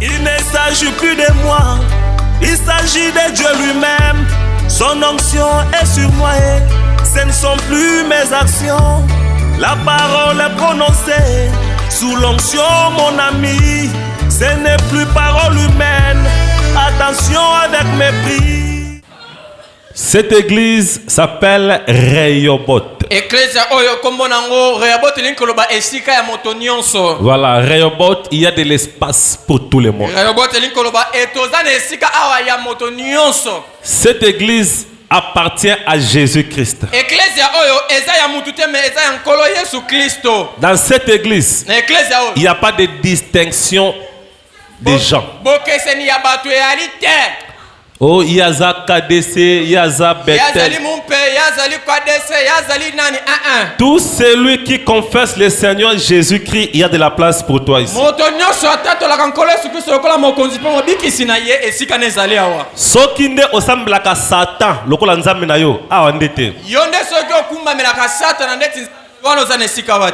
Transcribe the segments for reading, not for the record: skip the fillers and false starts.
Il ne s'agit plus de moi, il s'agit de Dieu lui-même. Son onction est sur moi et ce ne sont plus mes actions. La parole est prononcée sous l'onction, mon ami. Ce n'est plus parole humaine. Attention avec mépris. Cette église s'appelle Rehoboth. Voilà, Rehoboth, il y a de l'espace pour tout le monde. Cette église appartient à Jésus-Christ. Dans cette église, il n'y a pas de distinction des gens. Oh, Yaza KDC, Yaza Bethel. Tout celui qui confesse le Seigneur Jésus-Christ, il y a de la place pour toi ici. Sokinde osamblaka Satan, lokola nzambe na yo, awandete.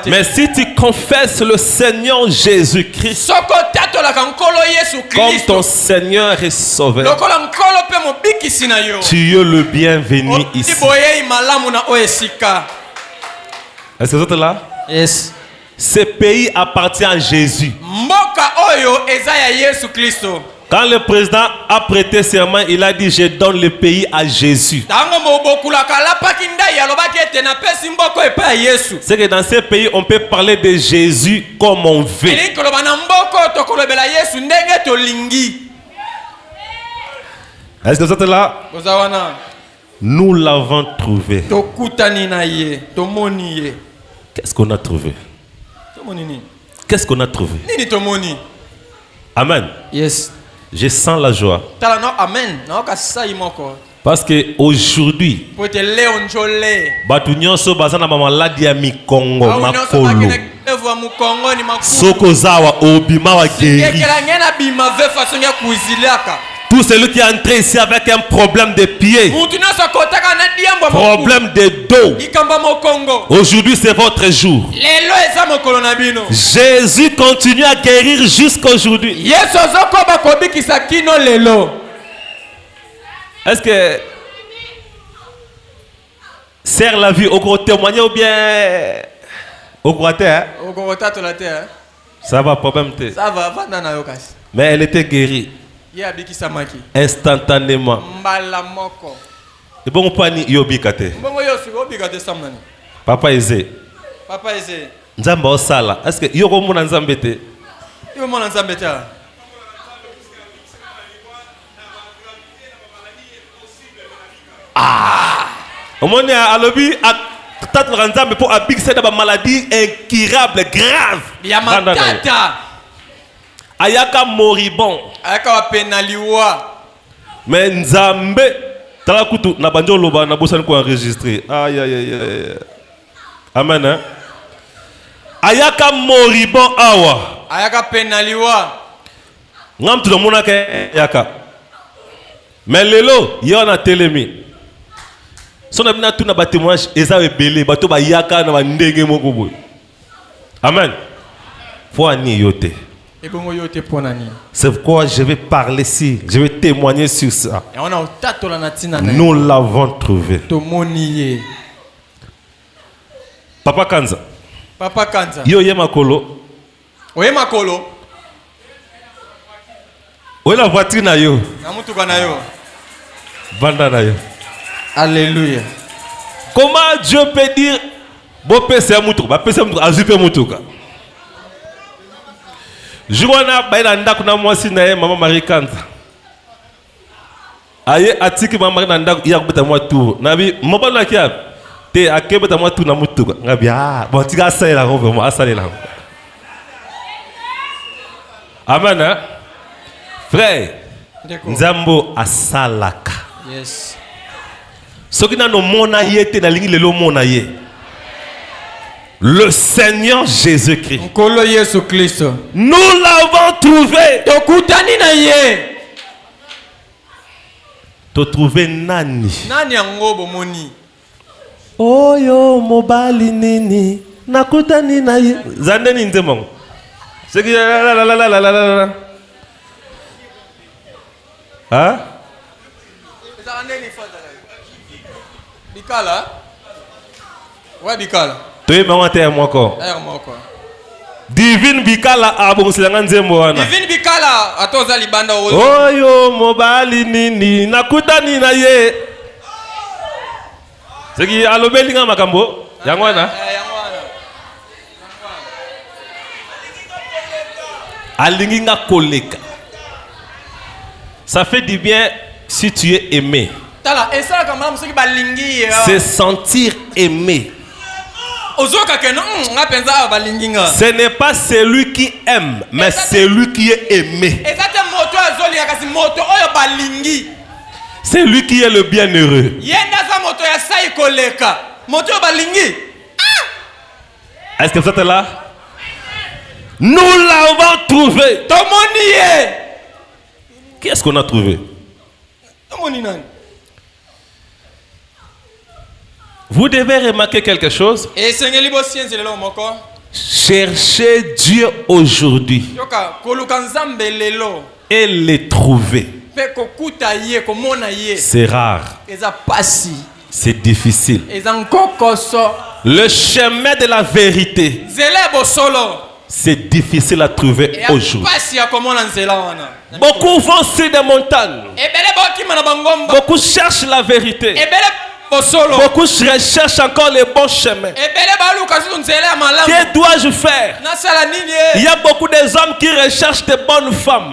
Mais si tu confesses le Seigneur Jésus-Christ comme ton Seigneur et Sauveur, tu es le bienvenu ici. Est-ce que vous êtes là? Yes. Ce pays appartient à Jésus. Quand le président a prêté serment, il a dit: je donne le pays à Jésus. C'est que dans ce pays, on peut parler de Jésus comme on veut. Est-ce que vous êtes là? Nous l'avons trouvé. Qu'est-ce qu'on a trouvé? Qu'est-ce qu'on a trouvé? Amen. Yes. Je sens la joie. Parce que aujourd'hui, batu nyonso bazana ma maladie ya mikongo makolo. Soko zawa obima wa guéri. Tout celui qui est entré ici avec un problème de pied, problème de dos, aujourd'hui c'est votre jour. Jésus continue à guérir jusqu'aujourd'hui. Est-ce que serre la vie au côté témoigner ou bien au côté, hein? Ça va, problème te. Ça va, mais elle était guérie instantanément. Et bon, pas ni yobikate. Papa Eze. Nzamba osala. Est-ce que yoko mona nzambete? Ah! Au moins à l'objet à tata nzambe pour abixer de maladie incurable grave. Ayaka moribond. Ayaka penaliwa. Mais nzambe talakutu na banjo loba na bosani ko enregistrer. Aïe aïe aïe. Amen. Hein? Ayaka moribond awa. Ayaka penaliwa. Ngam tu mona ke yaka. Mais lelo yona telemi. Sona bina tu na ba témoignage ezawe belé bato ba yaka na ba ndenge moko boy. Amen. Faut ani yote. C'est pourquoi je vais parler ici, je vais témoigner sur ça. Nous l'avons trouvé. Papa Kanza. Papa Kanza. Yo yemakolo. Oyemakolo. Oye la voiture na yo. Namutuka na yo. Banda na yo. Alléluia. Comment Dieu peut dire bo pese mutuka, ba pese mutuka, azupe mutuka. Juwana baila ndaku na mwasi na ye mama Marie Kanza. Aye atiki mama Marie na ndaku ya kubeta mwa tour. Nabi mobalo na kia te akebeta mwa tour na mutuka. Ngabi ah bon tika asala ko vraiment asala. Amen. Hein? Frère, Nzambo asalaka. Yes. Soki na no mona yete na lingi lelo mona ye. Le Seigneur Jésus-Christ. Nous l'avons trouvé. Tu trouvé nani? Nani angobo moni. Oh yo mobali nini. Nakutani na ye. Zande ni nzemong. C'est que Hein? Bikala. Ouais, Bikala. Tu es maman t'es moi quoi? Divine Bikala abongiselanga nzembo wana. Divine Bikala atoza libanda oyo. Oyo mobali nini nakutani na ye. Seki alobeli nga makambo yango wana. Alingi nga koleka. Ça fait du bien si tu es aimé. Se sentir aimé. Ce n'est pas celui qui aime, mais celui qui est aimé. C'est lui qui est le bienheureux. Est-ce que vous êtes là? Nous l'avons trouvé. Qui est-ce qu'on a trouvé? Vous devez remarquer quelque chose. Cherchez Dieu aujourd'hui et le trouver. C'est rare. C'est difficile. Le chemin de la vérité, c'est difficile à trouver aujourd'hui. Beaucoup vont sur des montagnes. Beaucoup cherchent la vérité. Beaucoup recherchent encore les bons chemins. Que dois-je faire? Il y a beaucoup d'hommes qui recherchent de bonnes femmes.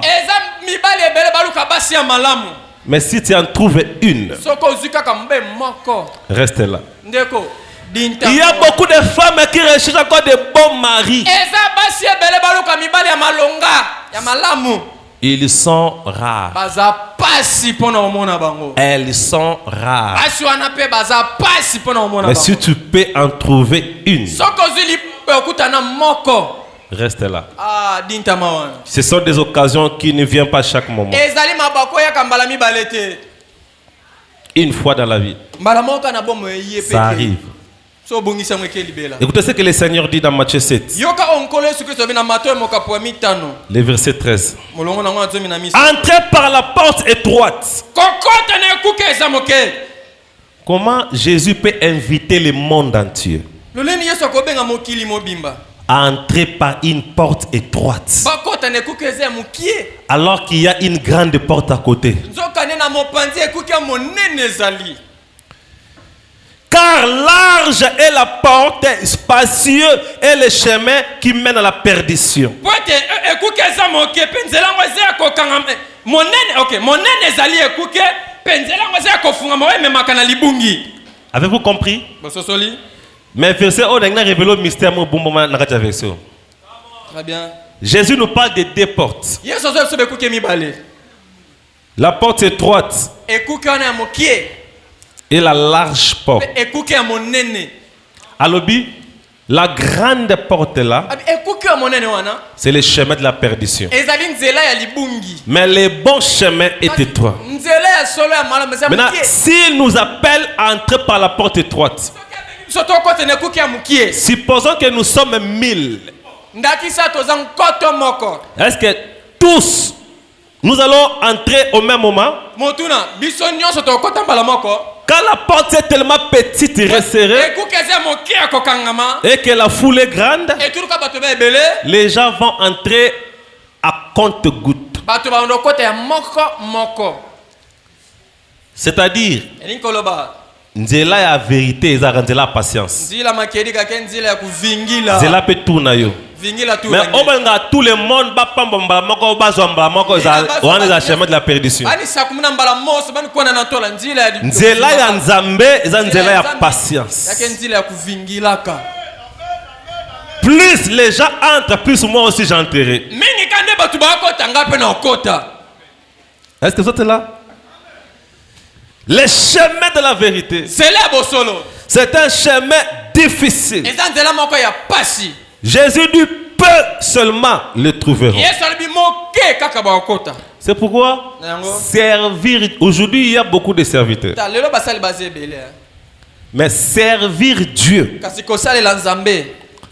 Mais si tu en trouves une, reste là. Il y a beaucoup de femmes qui recherchent encore de bons maris. Ils sont rares. Elles sont rares. Mais si tu peux en trouver une, reste là. Ce sont des occasions qui ne viennent pas chaque moment. Une fois dans la vie, ça arrive. Écoutez ce que le Seigneur dit dans Matthieu 7. Le verset 13. Entrez par la porte étroite. Comment Jésus peut inviter le monde entier à entrer par une porte étroite alors qu'il y a une grande porte à côté? Car large est la porte, spacieux est le chemin qui mène à la perdition. Avez-vous compris? Mais verset on a révélé le mystère très bien. Jésus nous parle de deux portes. La porte étroite et la large porte. Alobi, la grande porte là, c'est le chemin de la perdition. Mais le bon chemin est étroit. Maintenant, s'il nous appelle à entrer par la porte étroite, supposons que nous sommes 1000. Est-ce que tous nous allons entrer au même moment? Quand la porte est tellement petite et resserrée et que la foule est grande, les gens vont entrer à compte-gouttes. C'est-à-dire, nzela ya vérité ezaka nzela ya patience. Nzela pe tuna yo. Mais on va tout le monde va pamba mbala moko bazwa mbala moko on est à chemin de la perdition. Nzela ya nzambe eza nzela ya patience. Plus les gens entrent, plus moi aussi j'entrerai. Est-ce que vous êtes là? Le chemin de la vérité, c'est un chemin difficile. Jésus dit peu seulement le trouveront. C'est pourquoi servir, aujourd'hui il y a beaucoup de serviteurs. Mais servir Dieu,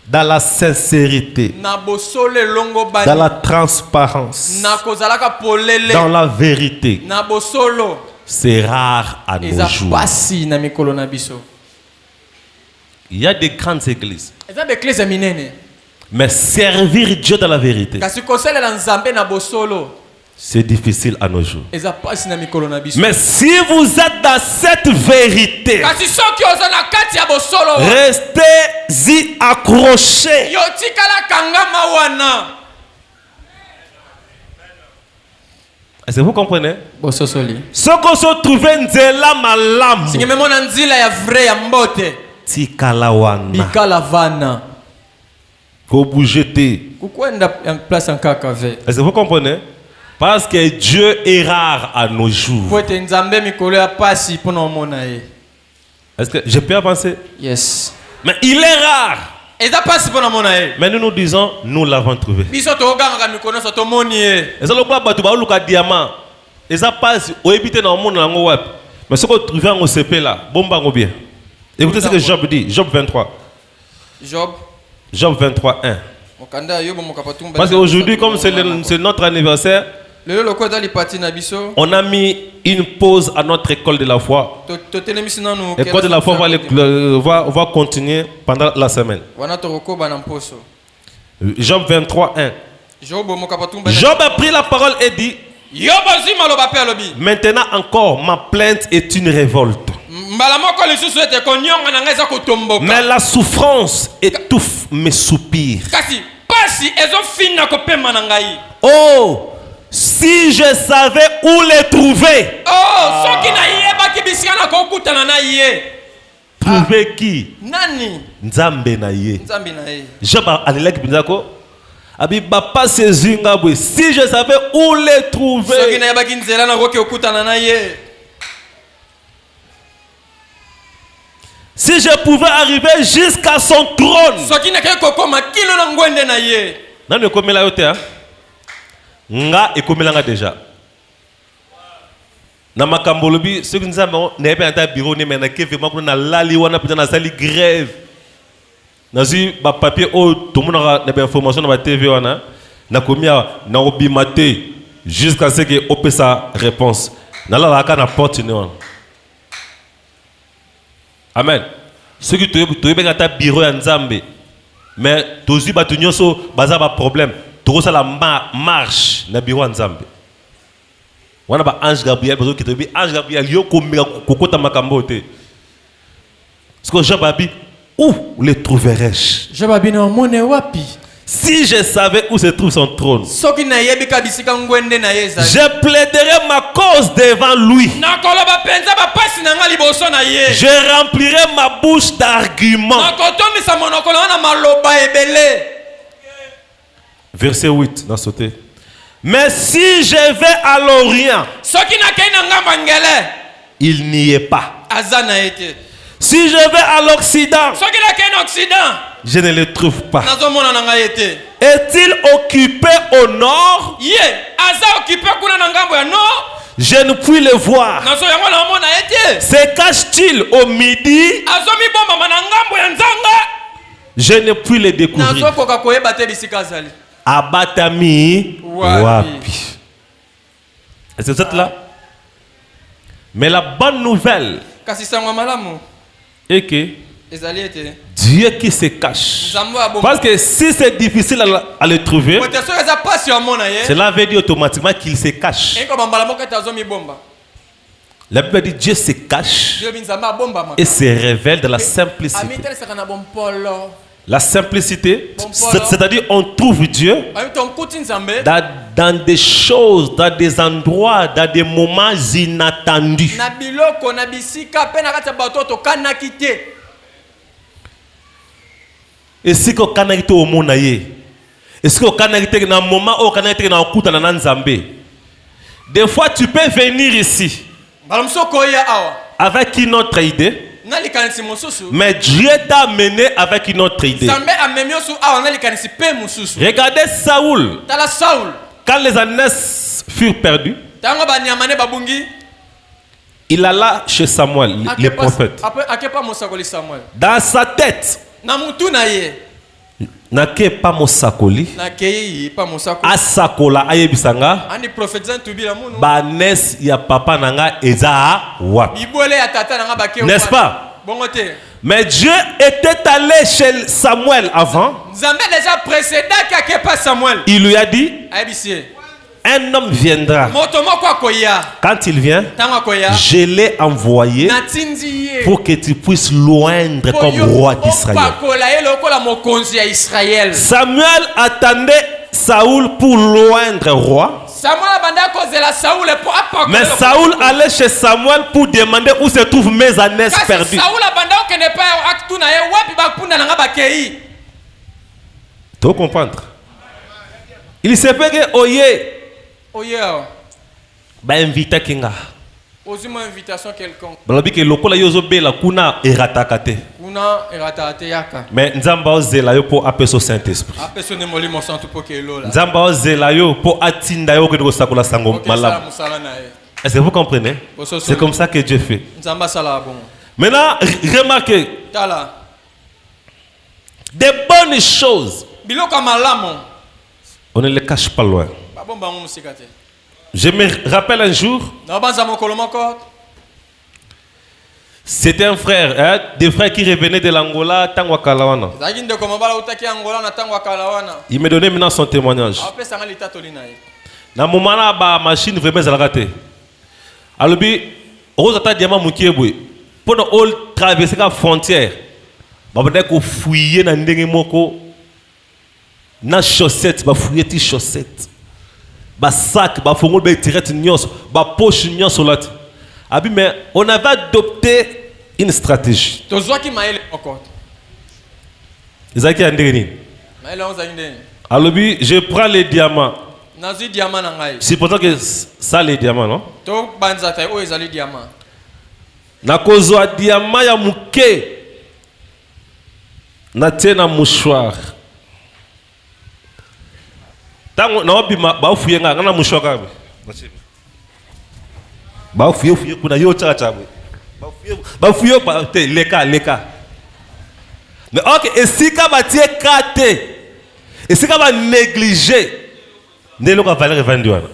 dans la sincérité, na bosolo elongo bani, dans la transparence, na kozalaka polele, dans la vérité. na bosolo. C'est rare à nos Eza jours. pasi na mikolo na biso. Il y a des grandes églises. Eza beklese minene. Mais servir Dieu dans la vérité, Kasi kosalela nzambe na bosolo. c'est difficile à nos jours. Eza pasi na mikolo na biso. Mais si vous êtes dans cette vérité, Kasi soki oza na kati ya bosolo, restez-y accrochés. yo tikala kangama wana. Est-ce que vous comprenez? Bososoli. Ce qu'on se trouve nzela malamu. Singe memona nzila ya vrai ya mbote. Tikala wana. Bikala vana. Faut bouger te. Kukwenda en place en kakave. Est-ce que vous comprenez? Parce que Dieu est rare à nos jours. Faut te nzambe mikolo ya pasi pona omona ye. Est-ce que je peux avancer? Yes. Mais il est rare. Eza pasi pona omona ye. Mais nous disons, nous l'avons trouvé. Biso toganga mikono so tomoni ye. Et ça, le plat batu baoluka diamant. Et ça passe au habité dans le monde dans le web. Mais ce qu'on trouve en OCP là, bomba bien. Écoutez ce que Job dit, Job 23. Job 23, 1. Parce qu'aujourd'hui, comme c'est notre anniversaire, on a mis une pause à notre école de la foi. L'école de la foi va continuer pendant la semaine. Job 23, 1. Job a pris la parole et dit: maintenant encore, ma plainte est une révolte. Mais la souffrance étouffe mes soupirs. Oh, si je savais où les trouver. Trouver qui? Nzambe na ye. Job alelaki binzako. Abi bapa sezinga bwe. Si je savais où les trouver. Si je pouvais arriver jusqu'à son trône. Nani ekomela yo te hein? Nga ekomelanga déjà. Na makambo lobi ceux qui nous avons n'avait pas un bureau ni mais que vraiment na lali wana peut na sali grève. Nazi ba papier o tout le monde a des informations dans la TV wana na komia na obimate jusqu'à ce que op sa réponse. Na la ka na porte ni wana. Amen. Ceux qui tu bien ta bureau en Nzambe. Mais tous batu nyonso baza ba problème. To ça la marche na bureau en Nzambe. Wana ba ange Gabriel bazo ki tobi ange Gabriel yo kokota makambo te. Ce que Job a dit, où les trouverais-je? Job a dit non mone wapi. Si je savais où se trouve son trône, je plaiderais ma cause devant lui. Je remplirais ma bouche d'arguments. Verset 8, dans sauté. Mais si je vais à l'Orient, il n'y est pas. Si je vais à l'Occident, je ne le trouve pas. Est-il occupé au nord? Je ne puis le voir. Se cache-t-il au midi? Je ne puis le découvrir. Abatami wapi. Est-ce que vous êtes là? Mais la bonne nouvelle est que Dieu qui se cache. Parce que si c'est difficile à le trouver, cela veut dire automatiquement qu'il se cache. La Bible dit Dieu se cache et se révèle dans la simplicité. La simplicité, c'est-à-dire on trouve Dieu dans des choses, dans des endroits, dans des moments inattendus. Et si qu'on connecte au monde, est-ce qu'on connecte dans un moment où on connecte dans un coup dans un Nzambe? Des fois, tu peux venir ici avec une autre idée. Mais Dieu t'a amené avec une autre idée. Regardez Saoul. Quand les ânesses furent perdues, il alla chez Samuel, le prophète. Dans sa tête, Nake pa mosakoli. nakei pa mosako Asakola ayebisanga. andi prophétisant tubila munu Banes ya papa nanga eza wapi. bibwele ya tata nanga bake N'est-ce pas? bongo te Mais Dieu était allé chez Samuel avant. nzambe déjà précédent kake pa Samuel Il lui a dit, ayebisi un homme viendra. moto moko akoya Quand il vient, ntango akoya je l'ai envoyé natindi ye pour que tu puisses loindre comme roi d'Israël. opakola ye lokola mokonzi ya Israël. Samuel attendait Saoul pour loindre roi. Samuel abanda kozela Saoul po apakola Mais Saoul allait chez Samuel pour demander où se trouvent mes ânes perdus. Saoul abanda okende pa aktu na ye wapi bakunda nanga bakei. Tu comprendre? Il se peut que Oye Oye ba invité kinga. ozimo invitation quelconque Balobi ke lokola yozo bela kuna eratakate. kuna erata te yaka Mais nzamba ozela yo po apeso Saint-Esprit. apesone molimo santu po ke lola Nzamba ozela yo po atinda yo ke kosakola sango malam. musala na ye Est-ce que vous comprenez? C'est comme ça que Dieu fait. nzamba sala bon Maintenant, remarquez, tala des bonnes choses, biloko malamu on ne les cache pas loin. babomba ngo musika te Je me rappelle un jour, na banza mokolo moko c'était un frère, des frères qui revenaient de l'Angola, Tangwa Kalawana. zaki ndeko mabala utaki angola na tango akala wana Il me donnait maintenant son témoignage. apesa nga litatoli na ye Na moment là, ba machine vraiment zalakate. Alobi, rose ata diamant mukiebwe. Pendant all traverser la frontière, ba bande ko fouiller na ndenge moko na chaussette, ba fouiller ti chaussette. Ba sac, ba fongo ba tirette nyos, ba poche nyos solati. Abi mais on avait adopté une stratégie. tozwaki mayele moko Ezaki ndenge nini? mayele ngo zaki ndeni Alobi, je prends les diamants. nazwi diamant na ngai C'est pourtant que ça les diamants, non? to banza ta oyo ezali diamant Nakozwa diamant ya muke. Na tena mouchoir. Tango na obima ba fuye nga na mouchoir kabe. Ba fuye kuna yo chacha bwe. Ba fuye ba te leka. Mais OK, et si ka ba tie kate. Et si ka ba négliger. Ndelo ka valeur vendu wana.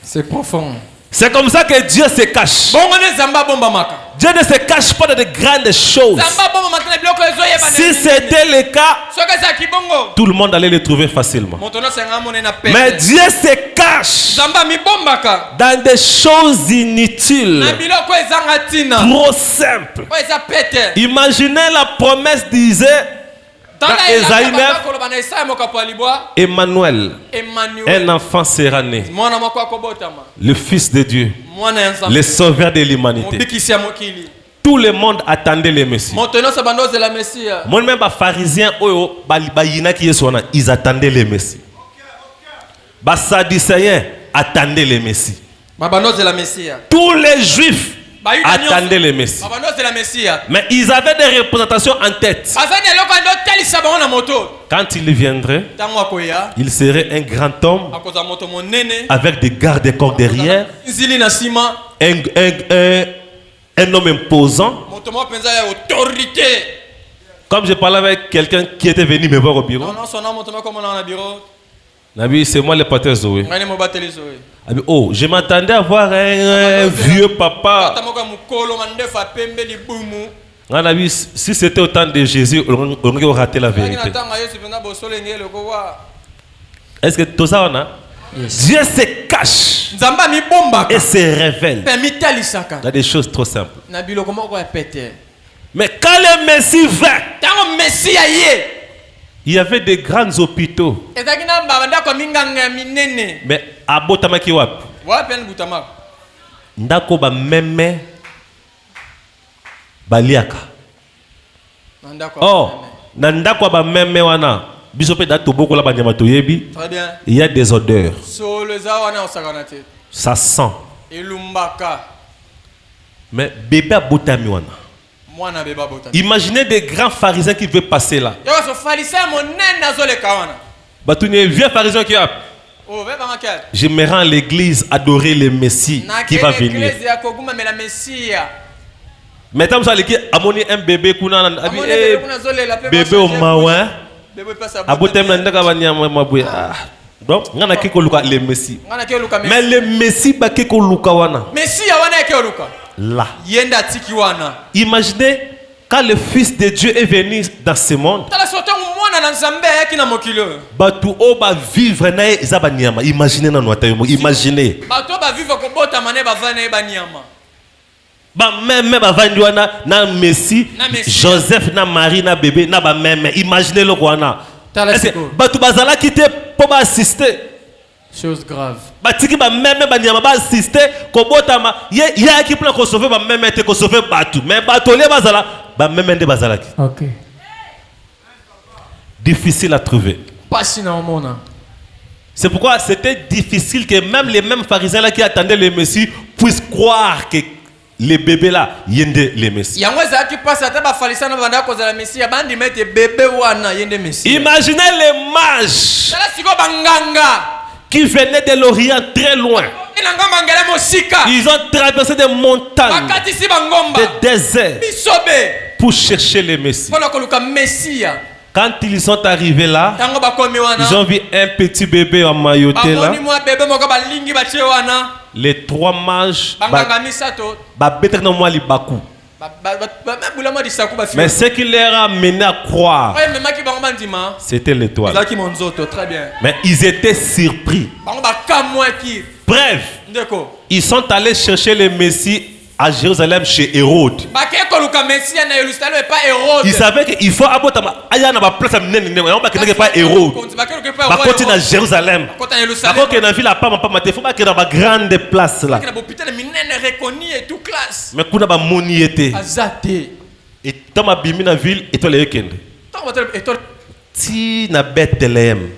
c'est profond C'est comme ça que Dieu se cache. bongo ne zamba bomba maka Dieu ne se cache pas dans de grandes choses. zamba bomba maka na biloko ezoyeba Si c'était le cas, soki ezalaki bongo tout le monde allait le trouver facilement. moto nyonso yanga amone na Mais pete Dieu se cache zamba mibombaka dans des choses inutiles, na biloko ezanga ntina trop simples. oyo eza pete Imaginez la promesse disait dans Ésaïe 9, koloba na esaya mokapo ya libwa Emmanuel, Emmanuel un enfant sera né, mwana moko akobotama le Fils de Dieu, mwana ya nzambe le Sauveur de l'humanité. mobikisi ya mokili Tout le monde attendait le Messie. moto nyonso banda ozela mesia Moi même les pharisiens, ils attendaient le Messie. Les Sadducéens attendaient le Messie. babanda ozela mesia Tous les Juifs attendaient le Messie. babanda ozela mesia Mais ils avaient des représentations en tête. bazani eloko ando otalisa bango na moto Quand il viendrait, ntango akoya il serait un grand homme akozala moto monene avec des gardes-corps derrière, nzili na nsima un homme imposant. moto moko mpenza ya autorité Comme je parlais avec quelqu'un qui était venu me voir au bureau, nyonso na moto moko omonaka na biro Nabi, c'est moi le pater Zoé. ngai ne mobateli zoye Nabi, oh, je m'attendais à voir un vieux papa. tata moko ya mokolo mandefu apembe libumu Nabi, si c'était au temps de Jésus, on aurait raté la ngai na vérité. ntango ya yesu mpenza bosolo engeli lokowa Est-ce que tout ça on a? Dieu se cache nzambe amibombaka et se révèle mpe mitalisaka dans des choses trop simples. na biloko moko ya pete Mais quand le Messie vint, ntango mesiya ye il y avait des grands hôpitaux. ezalaki na bandako ya minganga ya minene Mais à Botamaki wapi? wapi ani butamaka Ndako ba meme baliaka. na ndako ya Oh, minene. na ndako ba meme wana. Biso pe dato boko la banyama toyebi. Très bien Il y a des odeurs. solo eza wana osakana te Ça sent. elumbaka Mais bébé a botami wana. mwana beba botami Imaginez des grands pharisiens qui veulent passer là. yokoso farisayo monene azoleka wana Batuni vieux pharisien qui a. o vebanga kele Je me rends à l'église adorer le Messie qui va venir. eglise ya kogumamela mesiya Maintenant, vous allez dire, amoni un bébé kuna amoni bebe kuna azolela pe bébé au maouin. Bébé passe à Abotem na ndaka banyama mabwe. Donc ngana kiko luka le Messi. Mais le Messi ba kiko luka wana. Messi ya wana ke luka. Là. Yenda tiki wana. Imaginez quand le Fils de Dieu est venu dans ce monde. Tala soto mwana na nzambe yaki na mokilo. Batu o ba vivre na eza banyama. Imaginez na nwata yo. Imaginez. Batu ba vivre ko bota mané ba vana ba nyama. Ba même ba vandi wana na Messi, Joseph na Marie na bébé na ba même. Imaginez le wana. Batu bazala kité pour ba assister. Chose grave. Batiki ba même ba nyama ba assister ko botama ya ki plan ko sauver ba même te ko sauver batu. Mais batu le bazala ba même de bazala ki. OK. Difficile à trouver. Pas si na mona. C'est pourquoi c'était difficile que même les mêmes pharisiens là qui attendaient le Messie puissent croire que les bébés là yende les Messie. Yango za ki passe ata ba falisa na banda ko za la Messie bandi mete bébé wana yende Messie. Imaginez les mages. Tala siko banganga qui venaient de l'Orient très loin. Ils ont traversé des montagnes, des déserts pour chercher le Messie. Quand ils sont arrivés là, ils ont vu un petit bébé en mailloté là. Les trois mages, mais ce qui leur a mené à croire, c'était l'étoile. Mais ils étaient surpris. Bref, ils sont allés chercher le Messie à Jérusalem chez Hérode. Ils savaient qu'il faut avoir une place pas Hérode. Par contre, à Jérusalem, par contre, dans la ville, il faut pas qu'il y ait une grande place là. Mais quand on a été, et dans ma bimine la ville, et toi les week-ends. Si na Bethléem,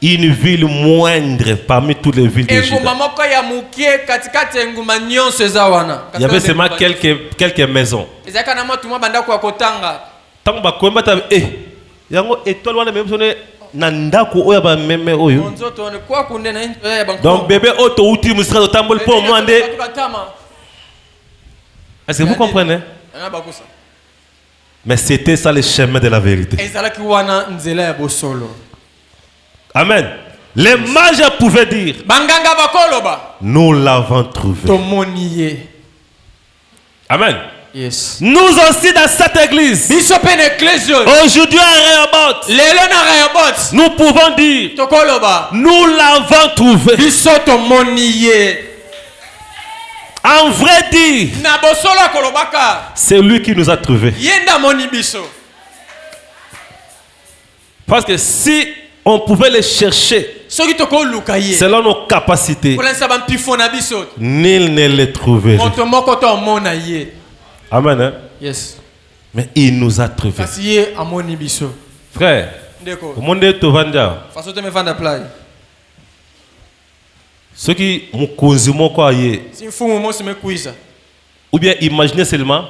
une ville moindre parmi toutes les villes de Juda. Il y avait seulement quelques maisons. Tant que Bakwemba t'avait yango étoile wana même sonné nandako oya ba meme oyo. Donc bébé auto outil musra tambol pour moi ndé. Est-ce que vous comprenez? Mais c'était ça le chemin de la vérité. Amen. Les mages pouvaient dire, nous l'avons trouvé. Amen. Yes. Nous aussi dans cette église, aujourd'hui à Rehoboth, nous pouvons dire, nous l'avons trouvé. En vrai dire, c'est lui qui nous a trouvés. Parce que si on pouvait les chercher selon nos capacités, nul ne les trouverait. Amen. Hein? Yes. Mais il nous a trouvés. Frère, au monde de Tovanja, ceux qui m'ont causé mon quoi, ou bien imaginez seulement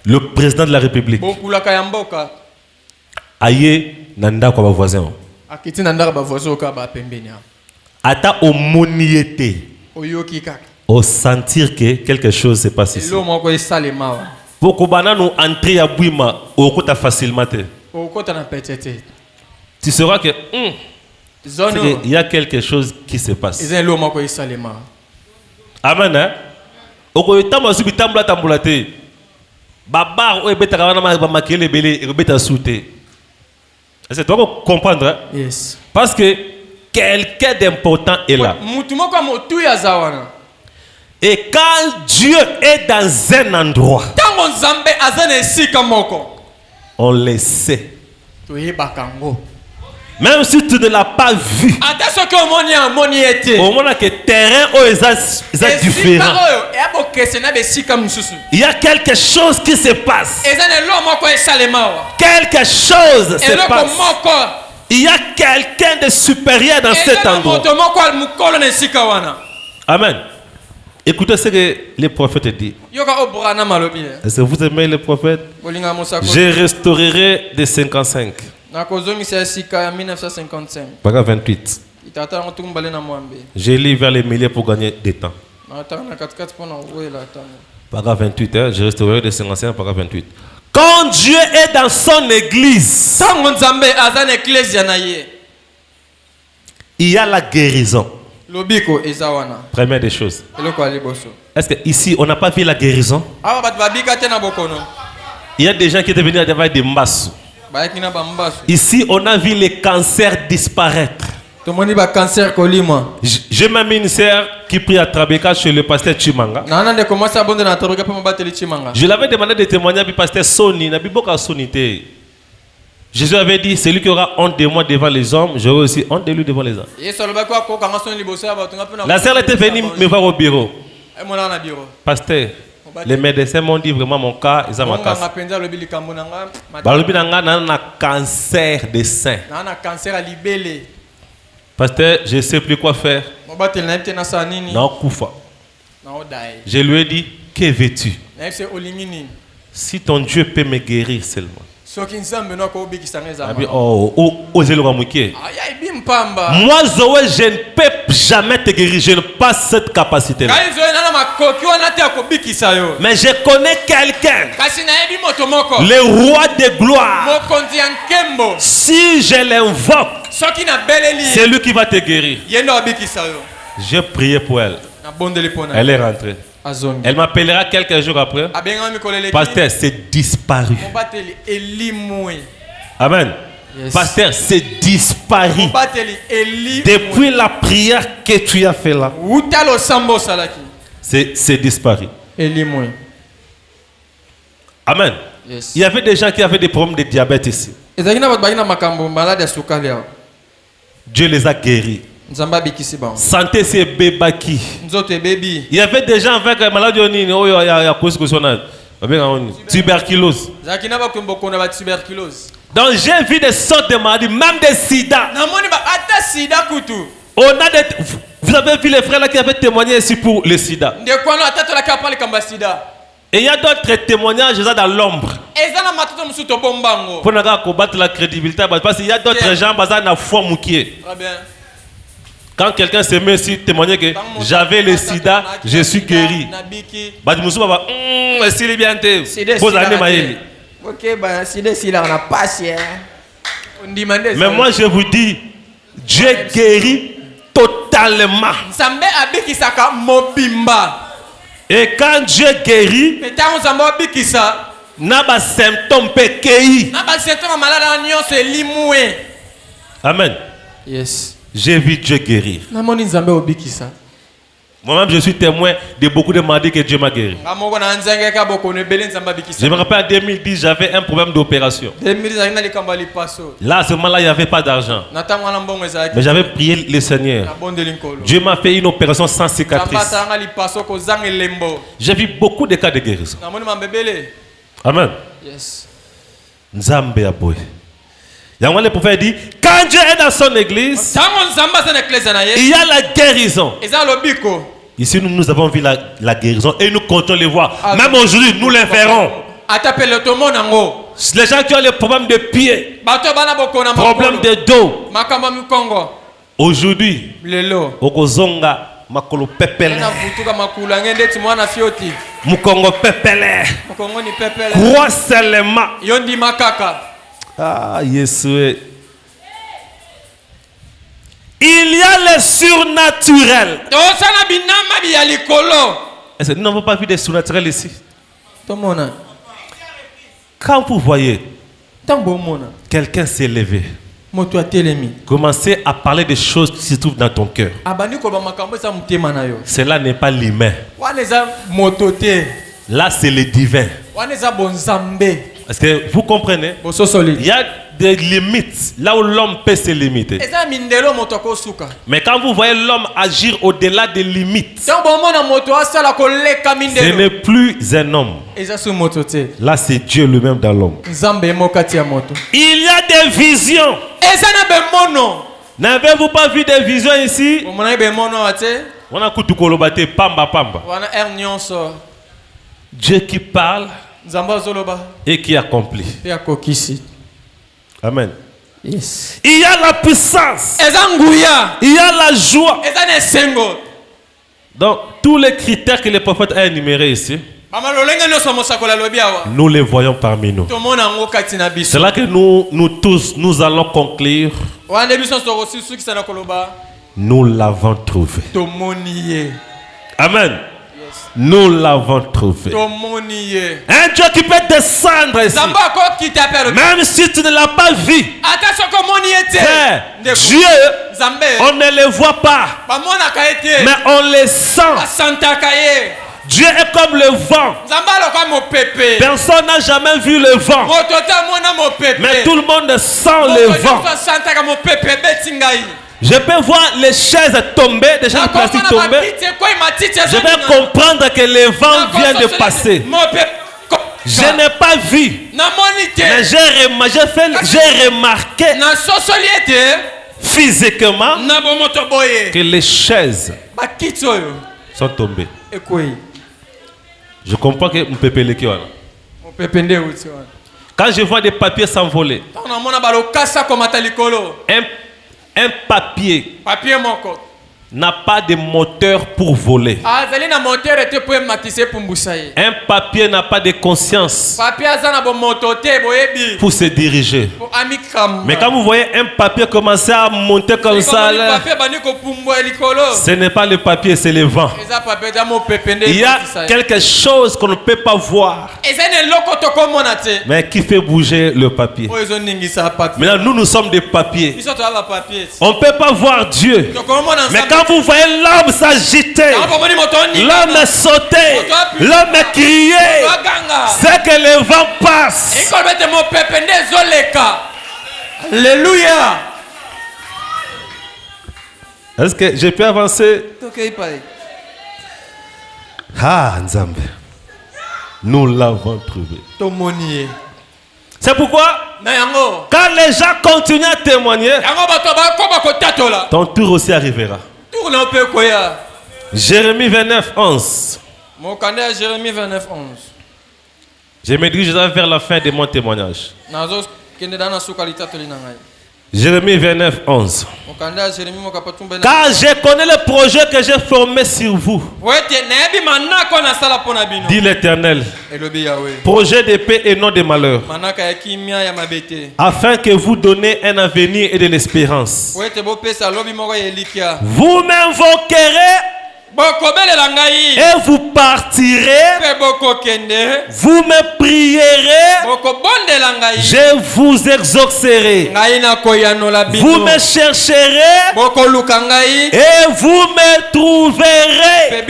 le président de la République. Aïe, nanda kwa voisin. Ata au moniété. Au sentir que quelque chose se passe ici. Pour que nous entrer à Bouima, au côté facilement. Tu sauras que il y a quelque chose qui se passe. Amen. Hein? Au côté tambula tambulate. Babar ou ebeta kana ma makele belé ebeta souté. Est-ce que tu vas comprendre? Hein? Yes. Parce que quelqu'un d'important est là. Et quand Dieu est dans un endroit, on le sait. Même si tu ne l'as pas vu, au moment que le terrain est différent, il y a quelque chose qui se passe. Quelque chose se passe. Il y a quelqu'un de supérieur dans cet endroit. Amen. Écoutez ce que les prophètes disent. Est-ce que vous aimez les prophètes? Je restaurerai des 55. Paragraphe 28. J'ai lu vers les milliers pour gagner des temps. Paragraphe 28. Hein, je restaurerai des 55. Paragraphe 28. Quand Dieu est dans son église, Tango Nzambe aza na ecclesia na ye. il y a la guérison. Lobiko eza wana. Première des choses. Eloko ali boso. Est-ce que ici on n'a pas vu la guérison? Awa bat babika te na bokono. Il y a des gens qui étaient venus avec des masses. Ba kina ba mbasu. Ici on a vu les cancers disparaître. Tomoni ba cancer kolima. J'ai même une sœur qui prie à Trabeka chez le pasteur Chimanga. Na nande commencer à bonde na Trabeka pa mabateli Chimanga. Je l'avais demandé de témoigner à pasteur Sony, na biboka sonité. Jésus avait dit, celui qui aura honte de moi devant les hommes, j'aurai aussi honte de lui devant les hommes. La sœur était venue me voir au bureau. Pasteur, les médecins m'ont dit vraiment mon cas, ils ont ma casse. Un cancer des seins. Pasteur, je ne sais plus quoi faire. Non, Koufa. Je lui ai dit, que veux-tu? Si ton Dieu peut me guérir seulement. Moi, Zoé, je ne peux jamais te guérir. Je n'ai pas cette capacité-là. Mais je connais quelqu'un, le roi de gloire. Si je l'invoque, c'est lui qui va te guérir. J'ai prié pour elle. Elle est rentrée. Elle m'appellera quelques jours après. Pasteur, c'est disparu. Amen. Yes. Pasteur, c'est disparu. Depuis la prière que tu as fait là, c'est disparu. Amen. Yes. Il y avait des gens qui avaient des problèmes de diabète ici. Dieu les a guéris. Santé c'est bébaki. Il y avait des gens avec la maladie tuberculose. Donc j'ai vu des sortes de maladies, même des sida. On a des... Vous avez vu les frères là qui avaient témoigné ici pour le sida. Et il y a d'autres témoignages dans l'ombre. Pour combattre la crédibilité, parce qu'il y a d'autres gens qui ont la foi moukier. Quand quelqu'un se met ici témoigner que j'avais le sida, je suis guéri. Mais moi je vous dis, Dieu guérit totalement. Et quand Dieu guérit, n'a pas symptôme péqué. Amen. Yes. J'ai vu Dieu guérir. Moi-même, je suis témoin de beaucoup de maladies que Dieu m'a guéri. Je me rappelle en 2010, j'avais un problème d'opération. Là, à ce moment-là, il n'y avait pas d'argent. Mais j'avais prié le Seigneur. Dieu m'a fait une opération sans cicatrice. J'ai vu beaucoup de cas de guérison. Amen. Nzambe aboye. Le prophète dit, quand Dieu est dans son église, il y a la guérison. Ici, nous avons vu la guérison et nous comptons les voir. Même aujourd'hui, nous les verrons. Les gens qui ont les problèmes de pied, problèmes de dos, aujourd'hui, Okozonga, Makolo Pepele, Mukongo Pepele, crois seulement. Ah, Yeshua. Il y a le surnaturel. Est-ce que nous n'avons pas vu des surnaturels ici? Quand vous voyez quelqu'un s'est levé, commencez à parler des choses qui se trouvent dans ton cœur. Cela n'est pas l'humain. Là, c'est le divin. Est-ce que vous comprenez? Il y a des limites là où l'homme peut se limiter. Mais quand vous voyez l'homme agir au-delà des limites, ce n'est plus un homme. Là, c'est Dieu lui-même dans l'homme. Il y a des visions. N'avez-vous pas vu des visions ici? On a kutukolobate pamba pamba. Dieu qui parle et qui accomplit. Amen. Yes. Il y a la puissance. Il y a la joie. Donc, tous les critères que le prophète a énumérés ici, Nous les voyons parmi nous. C'est là que nous tous, nous allons conclure. Nous l'avons trouvé. Amen. Nous l'avons trouvé. Un Dieu qui peut descendre ici. Même si tu ne l'as pas vu. Frère, Dieu, on ne le voit pas. Mais on le sent. Dieu est comme le vent. Personne n'a jamais vu le vent. Mais tout le monde sent le vent. Je peux voir les chaises tomber, des chaises plastiques tomber. Je vais comprendre que le vent vient de passer. Je n'ai pas vu. Mais j'ai remarqué physiquement que les chaises sont tombées. Je comprends que mon pépé le kiwana. Quand je vois des papiers s'envoler, un papier n'a pas de moteur pour voler. Un papier n'a pas de conscience pour se diriger. Mais quand vous voyez un papier commencer à monter comme ça, là, ce n'est pas le papier, c'est le vent. Il y a quelque chose qu'on ne peut pas voir, mais qui fait bouger le papier. Maintenant, nous sommes des papiers. On ne peut pas voir Dieu. Mais quand vous voyez l'homme s'agiter, l'homme sauter, l'homme crier, c'est que le vent passe. Alléluia. Est-ce que je peux avancer? Ah, Nzambe. Nous l'avons trouvé. C'est pourquoi, quand les gens continuent à témoigner, ton tour aussi arrivera. Jérémie 29, 11. Je me dirige vers la fin de mon témoignage. Jérémie 29, 11. Car je connais le projet que j'ai formé sur vous, dit l'Éternel. Projet de paix et non de malheur, afin que vous donnez un avenir et de l'espérance. Vous m'invoquerez et vous partirez. Vous me prierez, je vous exaucerai. Vous me chercherez et vous me trouverez.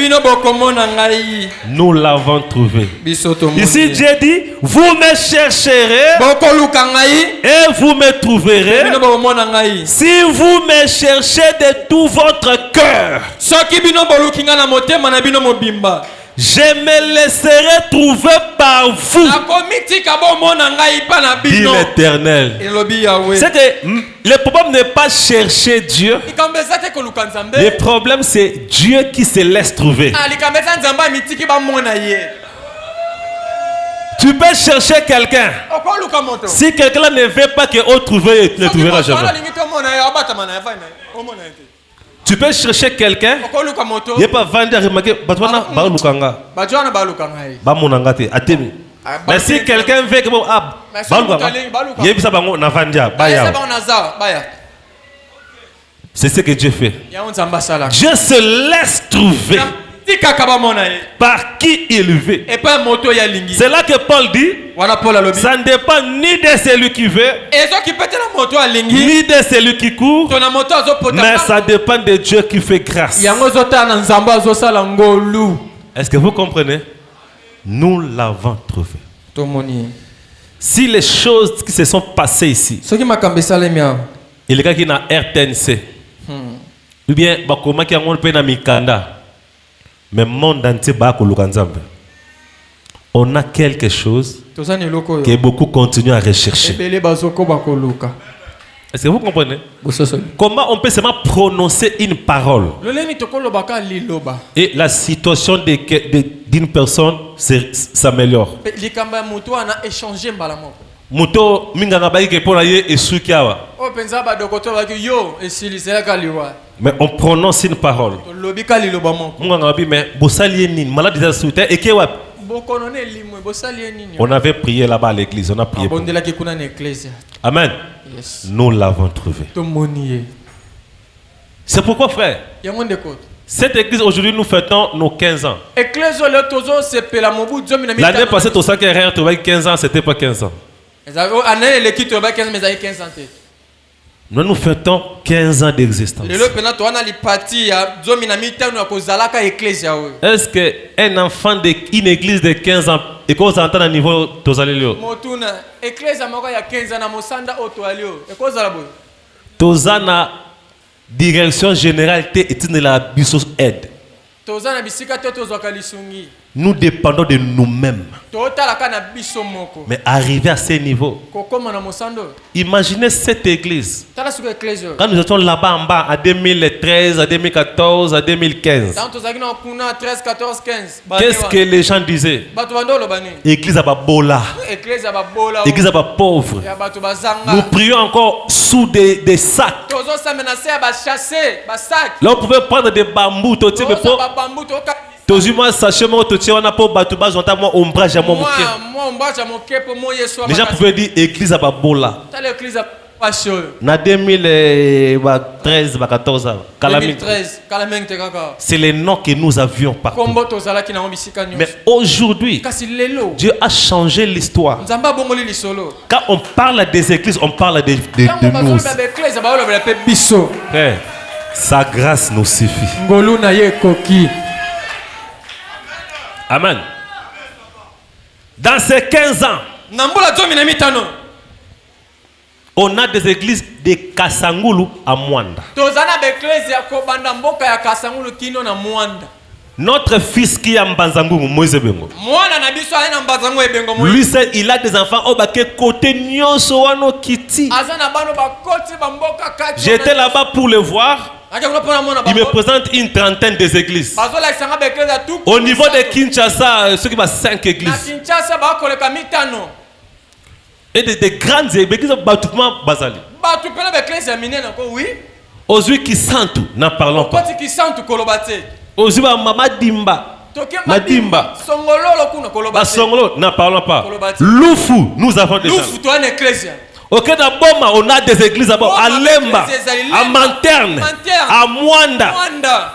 Nous l'avons trouvé. Ici Dieu dit, vous me chercherez et vous me trouverez si vous me cherchez de tout votre cœur. Je me laisserai trouver par vous, dit l'Éternel. C'est que le problème n'est pas chercher Dieu. Le problème c'est Dieu qui se laisse trouver. Tu peux chercher quelqu'un. Si quelqu'un ne veut pas que l'autre trouve, il ne trouvera jamais. Tu peux chercher quelqu'un. Il n'y a pas vendre à remarquer. Mais si quelqu'un veut que c'est ce que Dieu fait. Dieu se laisse trouver par qui il veut. C'est là que Paul dit, ça ne dépend ni de celui qui veut, ni de celui qui court, mais ça dépend de Dieu qui fait grâce. Est-ce que vous comprenez? Nous l'avons trouvé. Si les choses qui se sont passées ici, il y a qui na RTNC, ou bien bakoma qui a mon peine à Mikanda, mais monde entier on a quelque chose que beaucoup continuent à rechercher. Est-ce que vous comprenez? Comment on peut seulement prononcer une parole et la situation d'une personne s'améliore? Muto minganga baike pour aller et soukiawa. Mais on prononce une parole. Munganga bi mais bosali ni malade des souté et kewa On avait prié là-bas à l'église. On a prié pour... Amen. Yes. Nous l'avons trouvé. C'est pourquoi, frère, cette église, aujourd'hui, nous fêtons nos 15 ans. L'année passée, tu sais que 15 ans, c'était pas 15 ans. Nous fêtons 15 ans d'existence. Est-ce qu'un enfant d'une église de 15 ans, et qu'on entend à niveau Tozalélio, Tozana direction générale de la Bissos aide. Nous dépendons de nous-mêmes. Mais arriver à ce niveau, imaginez cette église. Quand nous étions là-bas en bas, en 2013, en 2014, en 2015, qu'est-ce que les gens disaient? Église à Babola, église à pauvre. Nous prions encore sous des sacs. Là, on pouvait prendre des bambous. Les gens pouvaient dire église à Babola. En 2013, 2014, c'est les noms que nous avions partout. Mais aujourd'hui, Dieu a changé l'histoire. Quand on parle des églises, on parle de nous. Frère, sa grâce nous suffit. Amen. Dans ces 15 ans, on a des églises de Kasangulu à Mwanda. Notre fils qui est en Mbanzangu, Moïse Bengo. Lui, il a des enfants au côté Nyosowano Kiti. J'étais là-bas pour le voir. Il me présente une trentaine des églises. Au niveau de Kinshasa, ceux qui ont 5 églises. Et des grandes églises, bâtiments basali. Aujourd'hui, qui sentent, n'en parlons pas. Aujourd'hui, Mamadimba. Madimba. Songolo, n'en parlons pas. Loufou, nous avons des gens. Ok, d'abord, on a des églises à Lemba, à Manterne, à Mwanda.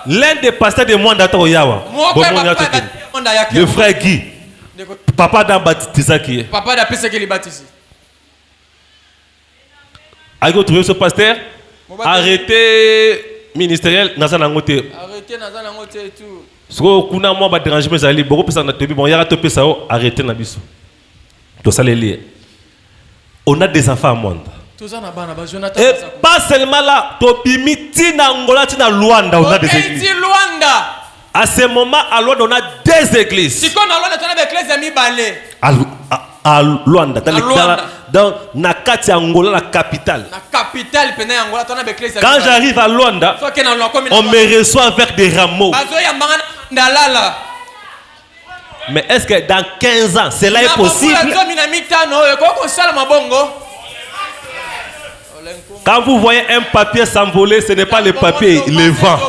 L'un des pasteurs de Mwanda, le frère Guy, papa d'un baptisé qui est. Papa d'un baptisé. Avez-vous trouvé ce pasteur? Arrêté ministériel, Nazanangote. Arrêté Nazanangote et tout. Ce qu'on a moi, déranger mes alliés, beaucoup de personnes ont bon, il y a topé ça, arrêté Nabiso. Tout ça, les liens. On a des enfants à monde. Et pas seulement là, Tina Luanda, on a des églises. À ce moment, à Luanda, on a des églises. À Luanda, dans Nakati Angola, la capitale. Quand j'arrive à Luanda, on me reçoit avec des rameaux. Mais est-ce que dans 15 ans, cela est possible? Quand vous voyez un papier s'envoler, ce n'est pas le papier, le vent.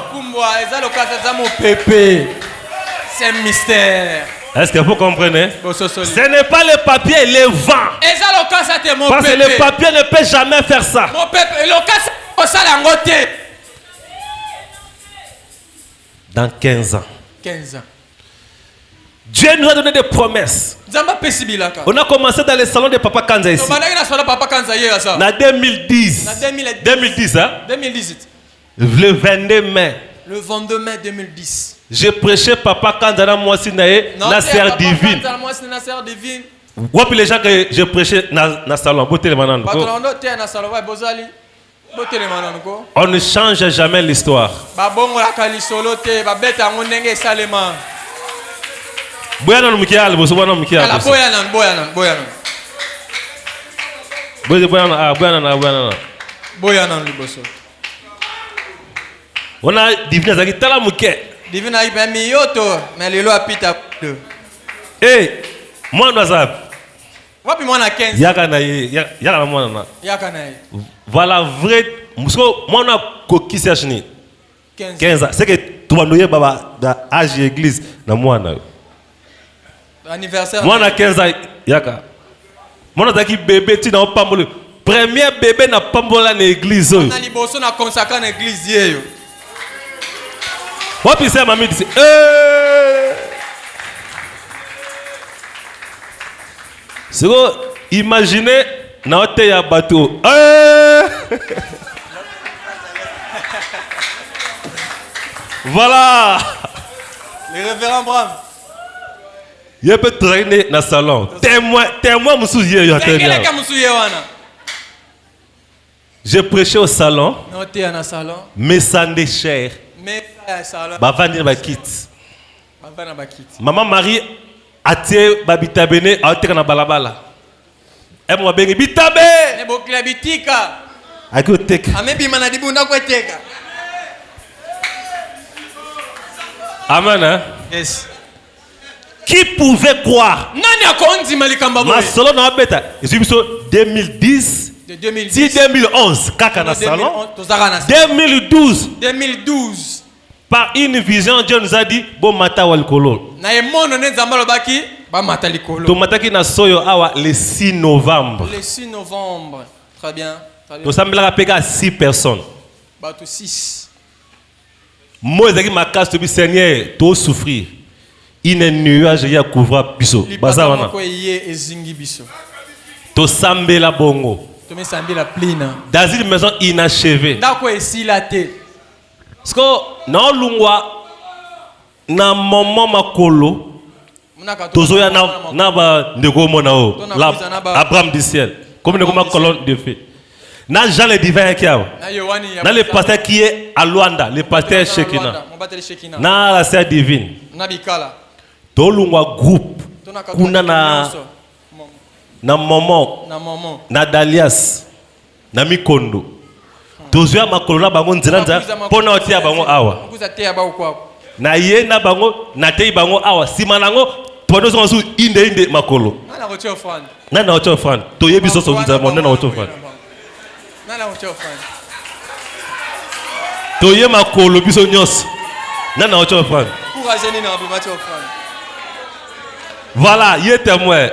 C'est un mystère. Est-ce que vous comprenez? Ce n'est pas le papier, le vent. Parce que le papier ne peut jamais faire ça. Dans 15 ans. 15 ans. Dieu nous a donné des promesses. On a commencé dans le salon de Papa Kanza ici. En 2010. 2010, hein? 2018. Le 22 mai. Le 22 mai 2010. J'ai prêché Papa Kanza dans moi aussi, Nasser Divine. Wapi les gens que j'ai prêché dans le salon. On ne change jamais l'histoire. Boyanan mukial boso boyanan mukial boso boyanan boso on a divina zaki tala muke divina ibe miyoto mais lelo apita de eh moi ndo azab wapi mwana 15 yaka na mwana voilà vrai musko mwana kokisi achini 15 c'est que tu vas noyer baba da âge église na mwana Anniversaire. Moi, na 15 ans, yaka. Moi, na bébé, tu n'as pas le premier bébé n'a pas dans l'église. On a liboso na consacré dans l'église hier. What you say, mamie? C'est quoi? Imaginez, na hôtel ya bateau. Voilà. Le révérend Bram. Il peut traîner dans le salon. Témoin, monsieur. J'ai prêché au salon. Mais sans déchire. Bah venir ba kit. Maman Marie a été babita bene a été na balabala. Elle m'a bengi bitabe. Ne bokila bitika. Aki oteka. Amebi manadi bunda ko teka. Amen hein? Yes. Qui pouvait croire? Nani akonzi malikamba boy. Ma solo na beta. Ezibiso 2010. De 2010. 2011 kaka na salon. 2012. Par une vision, Dieu nous a dit bon mata walikolo. Na emono ne nzambalo baki ba mata likolo. To mataki na soyo awa le 6 novembre. Le 6 novembre. Très bien. To sambela peka 6 personnes. Ba to 6. Moi ezaki makasi to bi Seigneur to souffrir. Une nuage ya couvra biso. Baza wana. Ko yé ezingi biso. To sambela bongo. To me sambela plina. Dans une maison inachevée. Ndako esila te. Parce que na lungwa na maman makolo tozoya na ba ndeko mona o Abraham du ciel comme ndeko ma colonne de feu na Jean le divin qui a na le pasteur qui est à Luanda le pasteur Shekina na la sœur divine na bikala to lungwa groupe kuna na maman na Dalias na Mikondo tozoya makolo na bango nzela pona otia bango awa na ye na bango na tei bango awa sima nango pono so su inde makolo na ocho fan to yebi so nzela mona na ocho fan to ye makolo biso nyos na ocho fan voilà ye témoin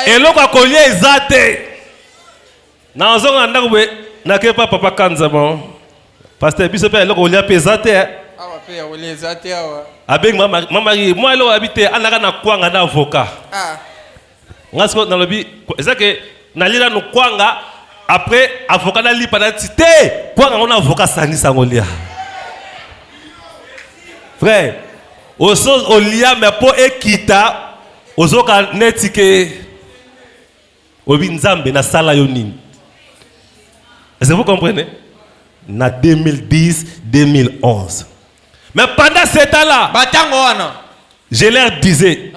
eloko akolia ezate na ozonga ndako be na ke papa kanzamo pasteur biso pe eloko olia pesate awa pe olia ezate awa abeng mama moi eloko habite anaka na kwanga na avocat ngasko na lobi ezake na lila no kwanga après avocat na lipa na tite kwanga on avocat sangisa ngolia frère oso olia mais po ekita ozoka netike obi nzambe na sala yo nini. Est-ce que vous comprenez? Na 2010-2011. Mais pendant ce temps-là, je leur disais,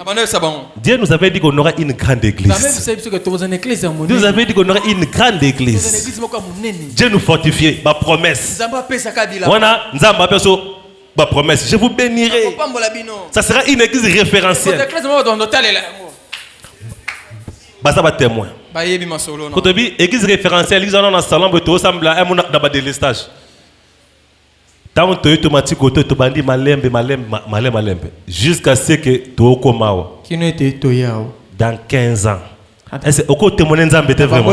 Dieu nous avait dit qu'on aurait une grande église. Dieu nous avait dit qu'on aurait une grande église. Dieu nous fortifiait, ma promesse. Ma promesse. Je vous bénirai. Ça sera une église référentielle. Basa ba témoin. Quand tu dis église référentielle, ils ont un salon où tout semble à un délestage. Tant que tu automatique côté tu bandi malembe jusqu'à ce que tu au coma. Qui ne était toyao dans 15 ans. Est-ce au côté mon nzambe était vraiment.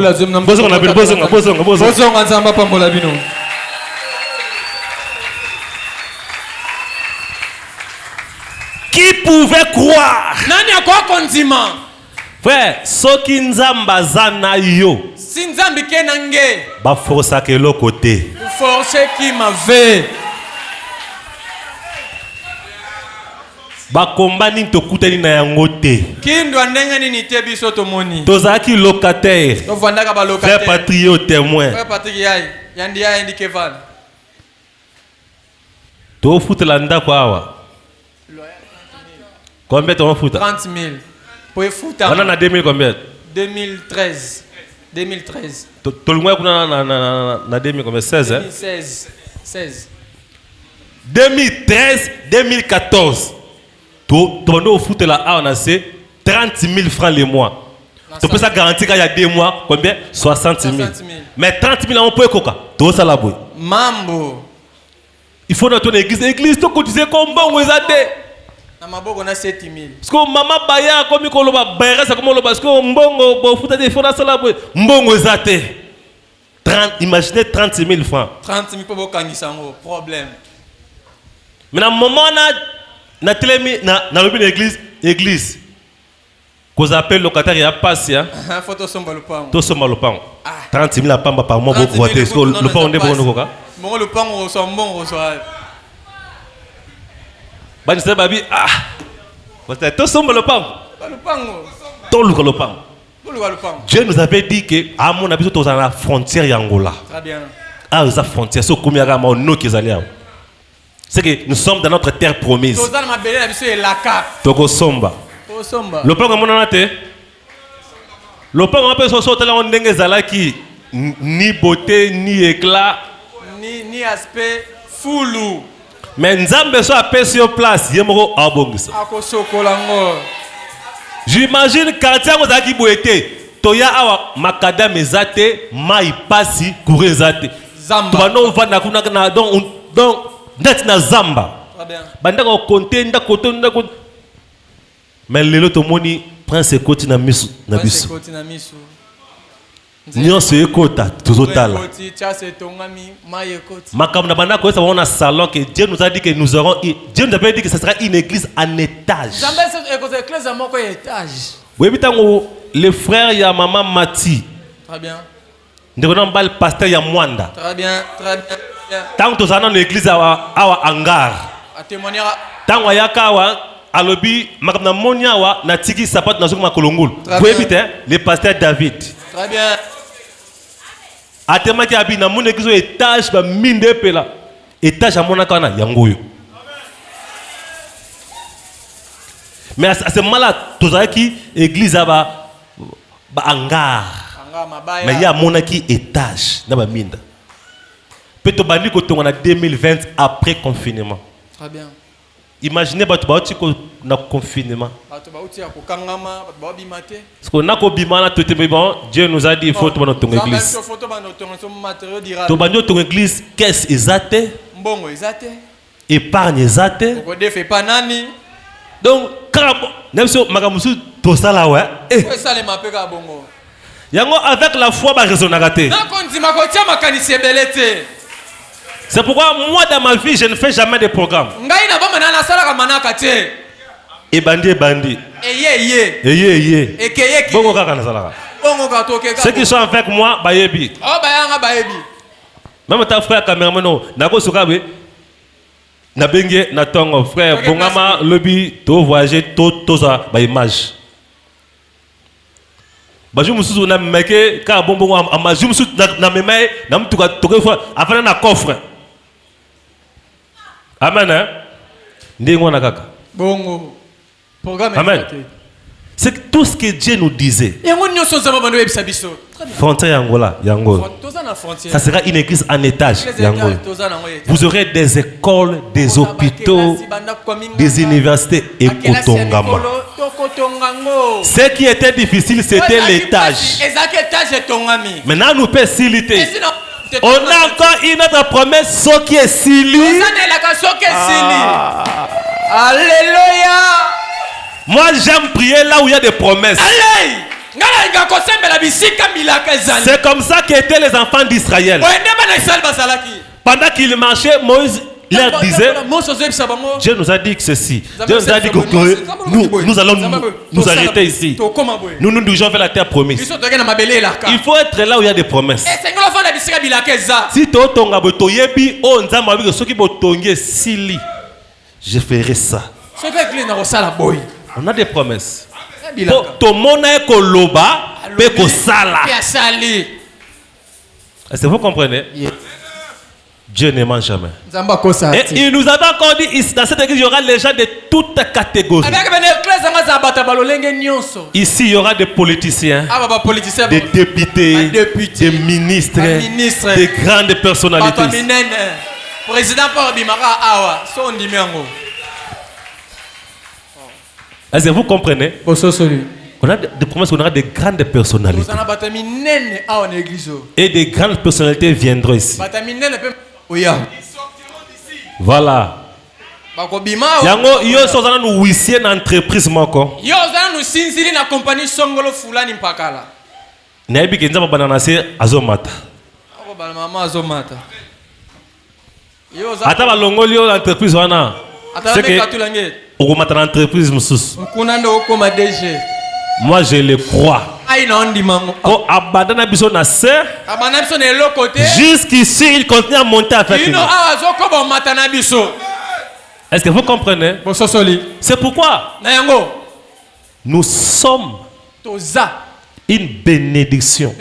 Qui pouvait croire? Nani akwa konzima? Frère, soki nzamba zana yo. Si nzambi kenange. Ba força que l'autre côté. Force qui m'avait. Ba combat ni to kutani na yango te. Kindwa ndenge nini te biso to moni. Tozaki locataire. To vandaka ba locataire. Frère patriote témoin. Frère patriote yai. Yandi yai ndi Kevin. To fout la ndako awa. Combien tu vas foutre? 30 000. Pour foutre. On en a 2000 combien? 2013. 2013. Tout le monde a 2000 combien? 16 hein? 2016. 2013, 2014. Tu vas foutre là, on a 30 000 francs le mois. Tu peux ça garantir qu'il y a 2 mois, combien? 60 000. Mais 30 000 on peut quoi? Tout ça là boy. Mambo. Il faut dans ton église, tu cotises comme bon vous avez. Na maboko na 7000. Parce que maman baya comme koloba bayra ça comme loba parce que mbongo bo futa de fona sala mbongo ezate. 30 imaginez 30 000 francs. 30 000 pour kangisa ngo problème. Mais na moment na telemi na lobi l'église. Qu'on appelle locataire ya passe ya. Photo somba le pang. To somba le pang. 30 000 pamba par mois pour voter. Est-ce que le pang on est bon ou quoi? Bon le pang on son bon reçoit. Bani se babi parce que sommes le pang. Le pang. Tout le pang. Dieu nous avait dit que à mon avis tous dans la frontière y'Angola. Très bien. Ah la frontière so combien ga ma no kezali. C'est que nous sommes dans notre terre promise. Tous dans ma belle la biso la cap. Toko somba. To somba. Le pang mon nate. Le pang on peut sortir là on ndenge zalaki ni beauté ni éclat ni aspect foulou. Mais Nzambe so appelle sur place yemoko abongisa. Akosokolango. J'imagine quartier ngo zaki boete. Toya awa makadam ezate mai pasi kurezate. Zamba. Tobano vanda kuna na donc net na zamba. Très bien. Banda ko compter ndako. Mais lelo to moni prince ekoti na misu na biso. Ekoti na misu. Nyonso ekota tozotala. Makam na banda ko ça on a salon que Dieu nous a dit que nous aurons Dieu nous avait dit que ce sera une église en étage. Oui, bitango les frères ya maman Mati. Très bien. Ndeko na le pasteur ya Mwanda. Très bien, très bien. Tant que dans l'église awa hangar. A témoigner. Tant ayaka wa alobi makam na monia wa na tiki sapat na zuma kolongul. Oui, bitin le pasteur David. Très bien. Atema ki abi na mon église étage ba minde pela. Étage à mon akana yangoyo. Mais à ce moment-là, tous qui église ba hangar. Mais il y a mon qui étage na ba minde. Peut-être bandi ko tonga na 2020 après confinement. Très bien. Imaginez batu ba otiko na confinement. Batu ba uti ko kangama, batu ba bimate. Parce qu'on a ko bimana tout est bon, Dieu nous a dit il faut to ba tonga église. To ba tonga église qu'est-ce ezate? Mbongo ezate. Épargne ezate. Ko defe pa nani? Donc quand même si makamusu to sala ouais. Ko sala mapeka bongo. Yango avec la foi ba raisonnera te. Na konzima ko tia makanisi ebelete. C'est pourquoi moi dans ma vie je ne fais jamais de programme. Ngai na bama na sala ka manaka te. Et bandi. Eye. Ekeye. Bongo kaka na sala. Bongo ka toke ka. Ceux qui sont avec moi bayebi. Oh bayanga bayebi. Même ta frère cameraman no nako sukabe na bengue na tongo frère bongama lobi to voyager to za ba image. Baju mususu na meke ka bongo amaju mususu na memae na mtu ka toke fois afana na coffre. Amen hein. Ndingo na kaka. Bongo. Programme. Amen. C'est tout ce que Dieu nous disait. Frontière Angola, Yango. Ça sera une église en étage, Yango. Vous aurez des écoles, des hôpitaux, des universités et Kotongama. Ce qui était difficile, c'était l'étage. Maintenant, nous pouvons faciliter. On a encore une autre promesse, ce qui est Sili. Alléluia. Moi, j'aime prier là où il y a des promesses. C'est comme ça qu'étaient les enfants d'Israël. Pendant qu'ils marchaient, Moïse leur disait, Dieu nous a dit que ceci. Dieu nous a dit que nous allons nous arrêter ici. Nous nous dirigeons vers la terre promise. Il faut être là où il y a des promesses. Si tu je ferai ça. On a des promesses. Tout le monde est koloba, pe sala. Est-ce que vous comprenez? Dieu ne ment jamais. Et il nous avait encore dit ici, dans cette église, il y aura les gens de toutes catégories. Ici, il y aura des politiciens, des députés, des ministres, des grandes personnalités. Est-ce que vous comprenez? On a des promesses, on aura des grandes personnalités. Et des grandes personnalités viendront ici. Voilà. bakobima yango yo sozana nu huissier na entreprise moko yo ozana nu sinzili na compagnie songolo fulani mpakala nayebi ke nzambe bana na se azomata akobala mama azomata yo ata balongoli yo na entreprise wana c'est que okomata na entreprise mosusu mkuna ndo okoma DG. Moi je le crois. Quand abandonne biso na sœur, jusqu'ici il continue à monter avec nous. Est-ce que vous comprenez? C'est pourquoi nous sommes une bénédiction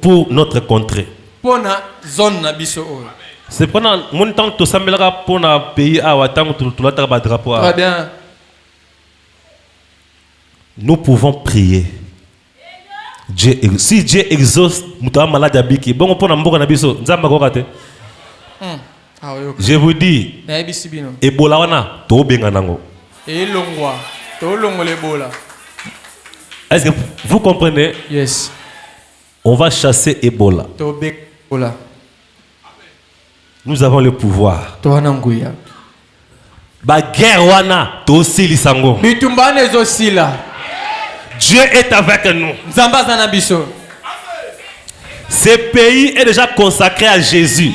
pour notre contrée. C'est pendant mon temps que tu pour notre pays à Ouattang, tu as un drapeau. Très bien. Nous pouvons prier. Dieu, si Dieu exauce, bon, je vous dis, Ebola wana to benga nango. Est-ce que vous comprenez? Yes. On va chasser Ebola. Nous avons le pouvoir. Ba guerre wana to silisango. Dieu est avec nous. Ce pays est déjà consacré à Jésus.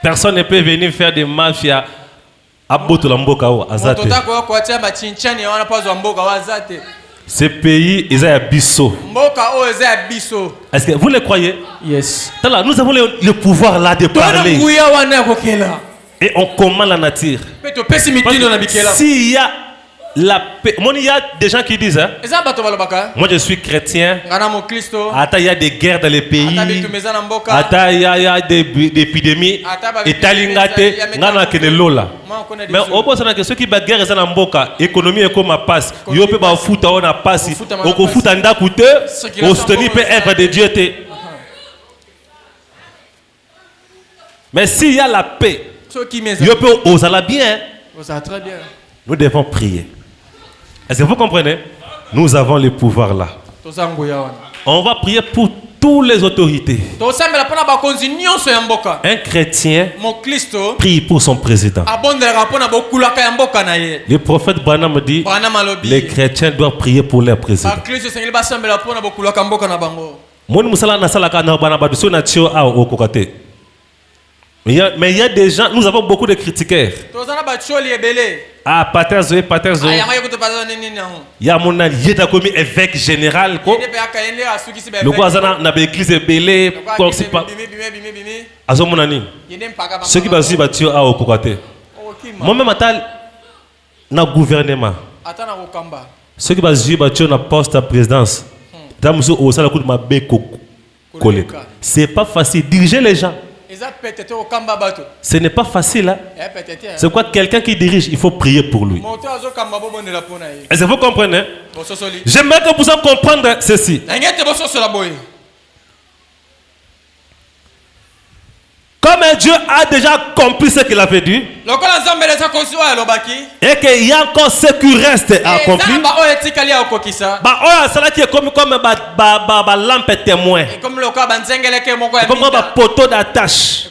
Personne ne peut venir faire des mafias à Botolamboka ou Azate. Ce pays est à Bisso. Est-ce que vous le croyez? Yes. Nous avons le pouvoir là de parler. Et on commande la nature. S'il y a la paix. Il y a des gens qui disent, hein, moi je suis chrétien. Attends, il y a des guerres dans les pays. Attends, il y a des épidémies. Et talingate, mais au bout de ceux qui battent guerre, c'est l'amboka. Économie est comme ma passe. Yo peut pas foutre on a passe. Au foot en da coûte. Au soutenir peut être de Dieu. Mais s'il y a la paix, yo peut oser la bien. Très bien. Nous devons prier. Est-ce que vous comprenez? Nous avons le pouvoir là. On va prier pour toutes les autorités. Un chrétien prie pour son président. Le prophète Branham dit les chrétiens doivent prier pour leur président. Mais il y a des gens, nous avons beaucoup de critiqueurs. Ah, Pater Zoé. Il y a mon allié comme évêque général. Le voisin n'a pas église belé. Ceux qui basent battu à Okokate. Moi-même, dans le gouvernement. Ceux qui basent battu dans poste à présidence. C'est pas facile. Diriger les gens. Ce n'est pas facile. Hein? C'est quoi quelqu'un qui dirige, il faut prier pour lui. Est-ce que vous comprenez? J'aimerais que vous puissiez comprendre ceci. Comme Dieu a déjà accompli ce qu'il avait dit, et qu'il y a encore ce qui reste à accomplir, cela qui est comme lampe témoin, comme un poteau d'attache,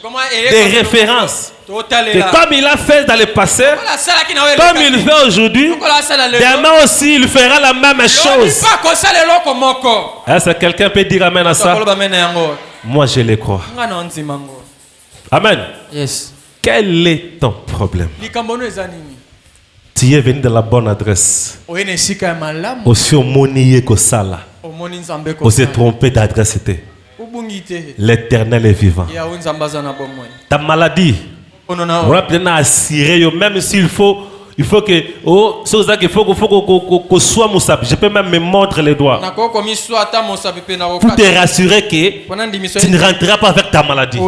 des références. Et comme il a fait dans le passé, comme il fait aujourd'hui, demain aussi il fera la même chose. Est-ce que quelqu'un peut dire amen à ça? Moi je le crois. Amen. Yes. Quel est ton problème? Tu es venu de la bonne adresse. Aussi au monier que ça là. On s'est trompé d'adresse. L'Éternel est vivant. Ta maladie, on va bien assurer, même s'il faut. Il faut que qu'on soit moussab. Je peux même me mordre les doigts pour te rassurer que tu ne rentreras pas avec ta maladie.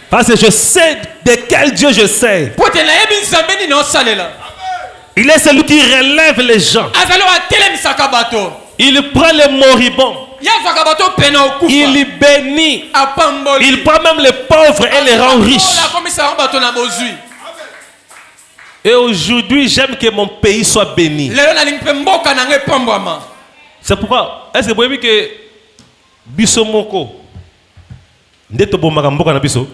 Parce que je sais de quel Dieu je sais. Il est celui qui relève les gens. Il prend les moribonds. Il bénit. Il prend même les pauvres et les rend riches. Et aujourd'hui, j'aime que mon pays soit béni. C'est pourquoi, est-ce que vous voyez que Bissomoko, Ndeto bomaka mboka na biso.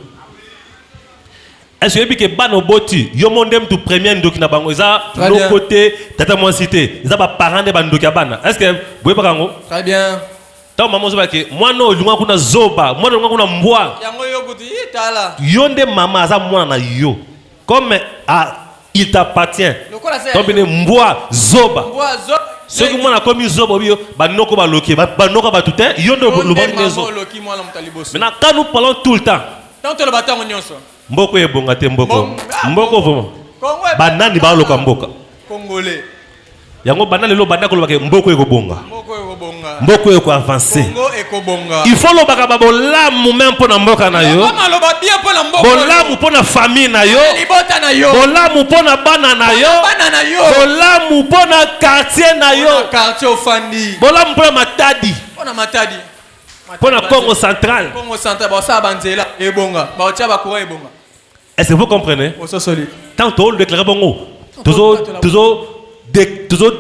Est-ce que bano boti yo mondem tu premier ndoki na bango eza le côté tata moi cité eza ba parents de bandoki bana. Est-ce que boye bakango? Très bien. Tant maman zo ba ke mwana olunga kuna zoba, mwana olunga kuna mbwa. Yango yo buti itala. Yonde mama aza mwana na yo. Comme il t'appartient. Donc bene mbwa zoba. Mbwa zoba. Ceux qui mwana comme zoba bio banoko ba loki, banoko ba tout hein, yonde lobaki nezo. Maintenant quand nous parlons tout le temps. Tant le batango nyonso. Mboko ebonga te mboko. Mboko vraiment. Banani ba loka mboka. Congolais. Yango banani lo bandako lobaka mboko ekobonga. Mboko ekobonga. Mboko eko avancer. Congo ekobonga. Il faut lobaka ba bolamu même pour mboka na yo. Mama loba bien pour mboka. Bolamu pour famille na yo. Libota na yo. Bolamu pour bana na yo. Bana na yo. Bolamu pour quartier na yo. Quartier ofandi. Bolamu pour matadi. Pour matadi. Pour la Congo central. Congo central ba sa banzela ebonga. Ba tia ba courant ebonga. Est-ce que vous comprenez? Tant que vous déclarez bon, toujours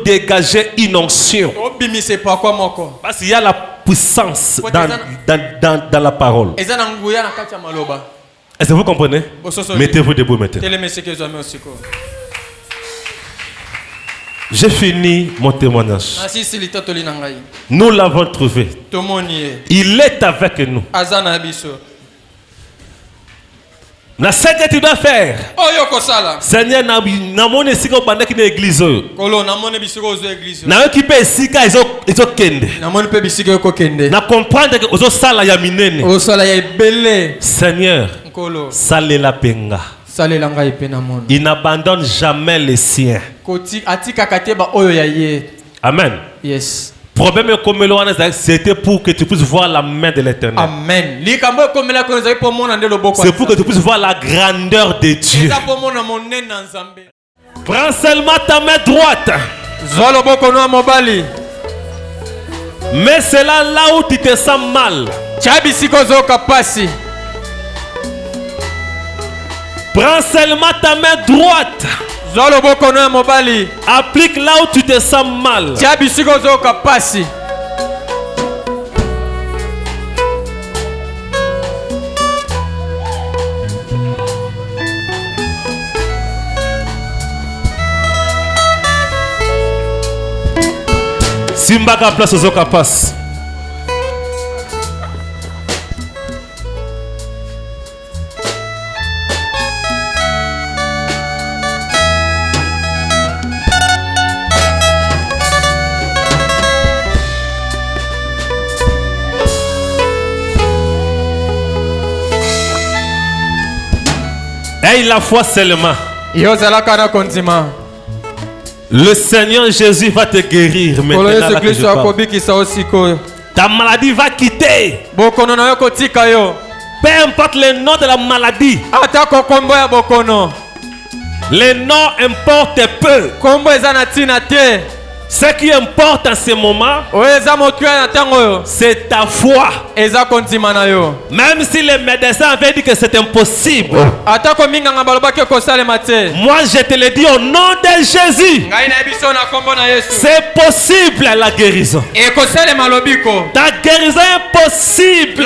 dégager une onction. Parce qu'il y a la puissance dans la parole. Est-ce que vous comprenez? Mettez-vous debout maintenant. J'ai fini mon témoignage. Nous l'avons trouvé. Il est avec nous. Na ce que tu dois faire. Seigneur, na mone sika obanda ki na église oyo. Kolo na mone bisiko ozo église. Na ki pe sika ezo kende. Na mone pe bisiko eko kende. Na comprendre que ozo sala ya minene. Ozo sala ya belé. Seigneur. Kolo. Sale la penga. Sale la ngai pe na mone. Il n'abandonne jamais les siens. Koti atika kateba oyo ya ye. Amen. Yes. Problème comme le c'était pour que tu puisses voir la main de l'Éternel. Amen. C'est pour que tu puisses voir la grandeur de Dieu. Prends seulement ta main droite. Mais c'est là où tu te sens mal. Prends seulement ta main droite. Applique là où tu te sens mal. Simbaka place aux okapas. Aie la foi seulement. Le Seigneur Jésus va te guérir maintenant. Là que je parle. Ta maladie va quitter. Peu importe le nom de la maladie. Les noms importent peu. Ce qui importe en ce moment, c'est ta foi. Même si les médecins avaient dit que c'est impossible, moi je te le dis au nom de Jésus, c'est possible la guérison. Ta guérison est possible.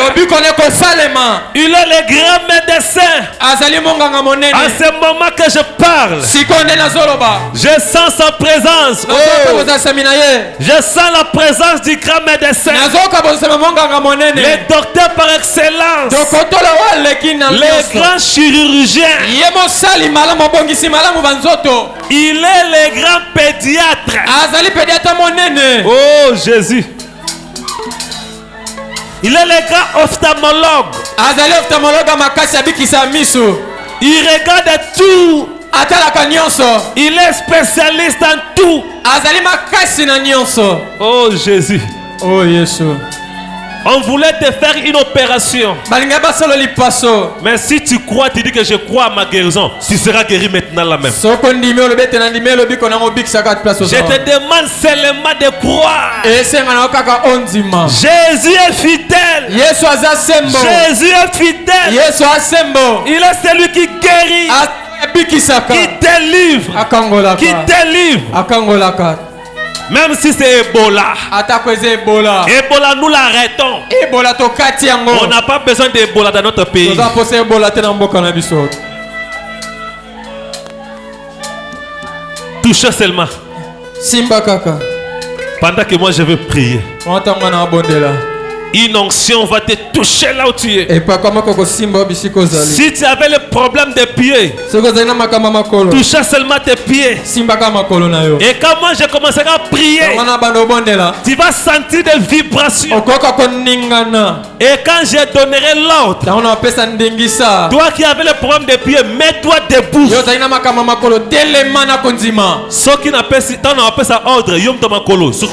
Il est le grand médecin. En ce moment que je parle, je sens sa présence. Oh. Je sens la présence du grand médecin. Les docteurs par excellence. Les grands chirurgiens. Il est le grand pédiatre. Oh Jésus. Il est le grand ophtalmologue. Il regarde tout. Il est spécialiste en tout. Oh Jésus. Oh Jésus. On voulait te faire une opération. Mais si tu crois, tu dis que je crois à ma guérison, tu seras guéri maintenant là même. Je te demande seulement de croire. Jésus est fidèle. Jésus est fidèle. Il est celui qui guérit. Qui délivre. Qui délivre. Même si c'est Ebola. Atako eza Ebola. Ebola, nous l'arrêtons. Ebola to kati yango. On n'a pas besoin d'Ebola dans notre pays. Toza pose Ebola te na mboka na biso. Touchez seulement. Simba kaka. Pendant que moi je vais prier. Wantanga na bondela. Une onction va te toucher là où tu es. Et pas comment koko simba bisiko zali. Si tu avais le problème des pieds, Soko zali na makamba makolo. touchez seulement tes pieds. Simba kama makolo na yo. Et quand moi je commencerai à prier, Wana bando bondela. tu vas sentir des vibrations. Okoka koningana. Et quand je donnerai l'ordre, Taona pesa ndingisa. toi qui avais le problème des pieds, mets-toi debout. Yo zali na makamba makolo telema na konzima. Ce qui n'a pas ça ordre, yom to makolo. Ce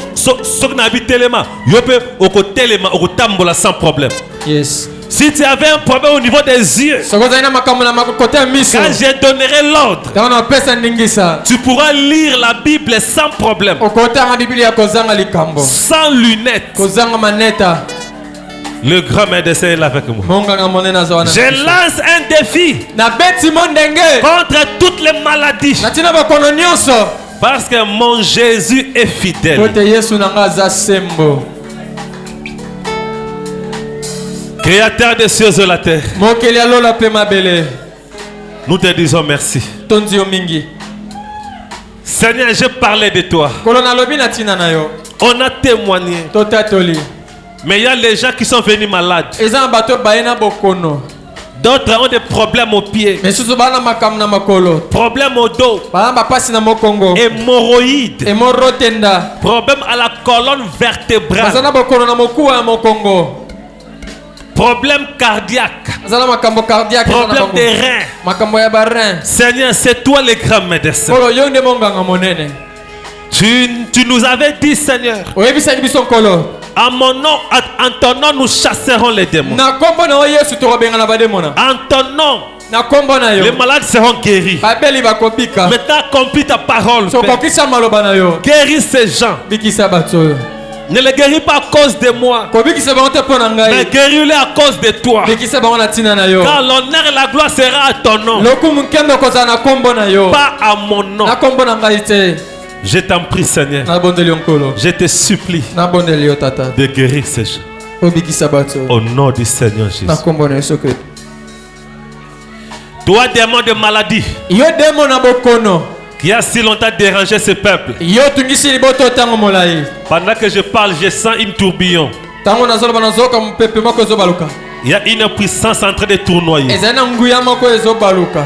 qui n'a pas téléma, yope oko téléma, oko tambola sans problème. Yes. Si tu avais un problème au niveau des yeux, Soko zali na makamba na makote miso. quand je donnerai l'ordre, Taona pesa ndingisa. tu pourras lire la Bible sans problème, Okota na Biblia kozanga likambo. sans lunettes. Kozanga maneta. Le grand médecin est là avec moi. Monga nga monena zawana. Je lance un défi Na beti mondenge. contre toutes les maladies. Natina bakono nyonso. Parce que mon Jésus est fidèle. Kote Yesu nanga za sembo. Créateur des cieux et de la terre, Mokeli alola pe mabele. nous te disons merci. Tondi mingi. Seigneur, je parlais de toi. Kolona lobi na tina na yo. On a témoigné. Totatoli. Mais il y a les gens qui sont venus malades. Eza bato baena bokono. D'autres ont des problèmes aux pieds, Mais susu bana makam na makolo. problèmes au dos, Bana bapasi na mokongo. hémorroïdes, Emorotenda. problèmes à la colonne vertébrale, Bazana bokono na mokuwa ya mokongo. problèmes cardiaques, Azala makambo cardiaque. problèmes des reins. Makambo ya barin. Seigneur, c'est toi le grand médecin. Kolo yonde monganga monene. Tu nous avais dit, Seigneur, Oyebisa biso kolo. en mon nom, en ton nom, nous chasserons les démons. Na kombo na Yesu to benga na bademona. En ton nom, Na kombo na les yo. malades seront guéris. Babeli bakobika. Maintenant, accomplis ta parole. So Père. kokisa maloba na yo. Guéris ces gens. Bikisa bato. Ne les guéris pas à cause de moi, Kobikisa bango te pona mais ngai. guéris-les à cause de toi. Bikisa bango na tina na yo. Car l'honneur et la gloire sera à ton nom, Lokumu nkendo koza na kombo na yo. pas à mon nom. Na kombo na ngai te. Je t'en prie, Seigneur. Na bondeli onkolo. Je te supplie Na bondeli yo tata. de guérir ces gens. Obikisa bato. Au nom du Seigneur Jésus. Na kombo na Yesu Kristo. Toi, démon de maladie, Yo demo na bokono. qui a si longtemps dérangé ce peuple, Yo tungisi liboto tango molai. pendant que je parle, je sens une tourbillon. Tango nazoloba nazoka mpepe moko ezobaluka. Il y a une puissance en train de tournoyer. Ezali na nguya moko ezobaluka.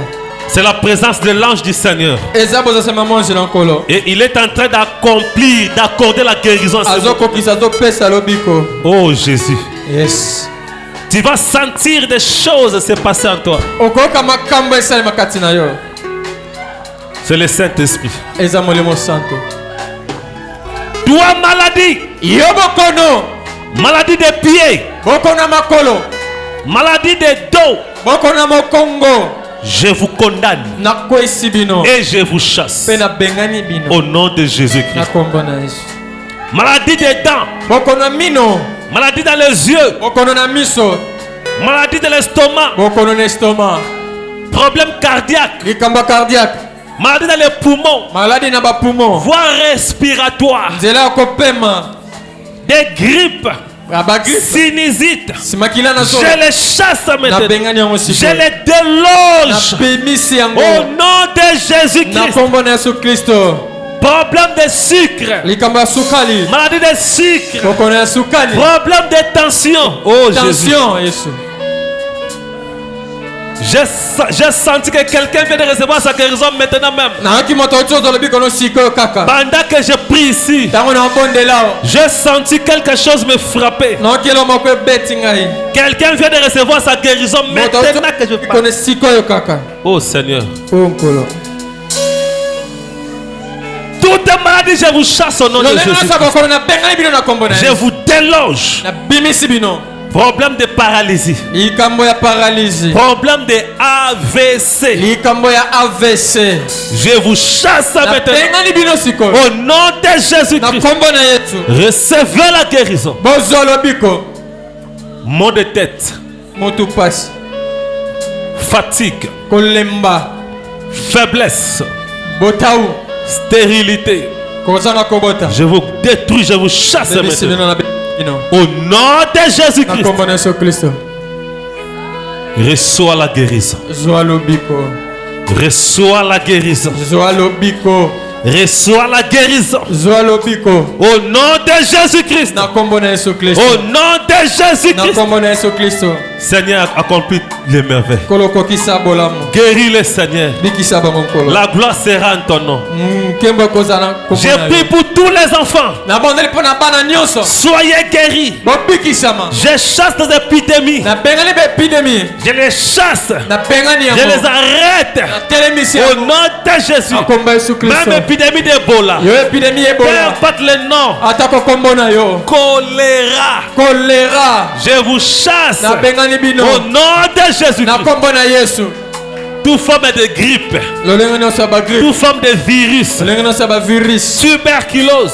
C'est la présence de l'ange du Seigneur. Eza bozosema monje na nkolo. Et il est en train d'accomplir, d'accorder la guérison. à ce monde. Azokokisa azopesa lobiko. Oh Jésus, Yes. tu vas sentir des choses se passer en toi. Okoka makambo esalema kati na yo. C'est le Saint-Esprit. Eza molimo santo. Toi, maladie, Yo bokono. maladie des pieds, Bokono makolo. maladie des dos, Bokono mokongo. je vous condamne Nakwesi bino. et je vous chasse. Pe na bengani bino. Au nom de Na Jésus-Christ. kombo na Yesu. Maladie des dents, Bokono mino. maladie dans les yeux, Bokono na miso. maladie de l'estomac, Bokono na estomac. problème cardiaque, Likamba cardiaque. maladie dans les poumons, Maladie na bapoumon. voie respiratoire, Nzela ya kopema. des grippes, Abagripe. sinusite. Simakila na so. Je les chasse Na maintenant. bengani yango Je siko. les déloge. Na bemisi yango. Au nom de Na Jésus-Christ. kombo na Yesu Kristo. Problème de sucre. Likambo ya sukali. Maladie de sucre. Bokono ya sukali. Problème de tension. Oh Jésus. Tension Yesu. J'ai senti que quelqu'un vient de recevoir sa guérison maintenant même. Nayoki moto oti ozolobi kono sikoyo kaka. Pendant que je prie ici, Ntango na bondela o. j'ai senti quelque chose me frapper. Nayoki elo moko ebeti ngai. Quelqu'un vient de recevoir sa guérison Moto maintenant que je oti parle. kono sikoyo kaka. Oh Seigneur. O nkolo. Toute maladie, je vous chasse au nom de Lolenge Jésus. na bokono na bengani bino na kombo na Je Yesu. vous déloge. Na bimisi bino. Problème de paralysie. Likambo ya paralysie. Problème de AVC. Likambo ya AVC. Je vous chasse Na maintenant. bengani bino sikoyo. Au nom de Na Jésus-Christ. kombo na Yesu. Recevez la guérison. Bozwa lobiko. Maux de tête, Motu pasi. fatigue, Kolemba. faiblesse, Botau. stérilité, Je vous détruis, je vous chasse maintenant. Au nom de Jésus-Christ. Reçois la guérison. Reçois la guérison. Reçois la guérison. Au nom de Jésus-Christ. Au nom de Jésus-Christ. Seigneur, accomplis les merveilles. Guéris les Seigneur. La gloire sera en ton nom. J'ai pris pour tous les enfants. Soyez guéris. Je chasse les épidémies. Je les chasse. Je les arrête. Au nom de Jésus. Même épidémie d'Ebola. Peu importe le nom. Choléra. Je vous chasse. Au nom de Jésus. Toute forme de grippe. Toute forme de virus. Tuberculose.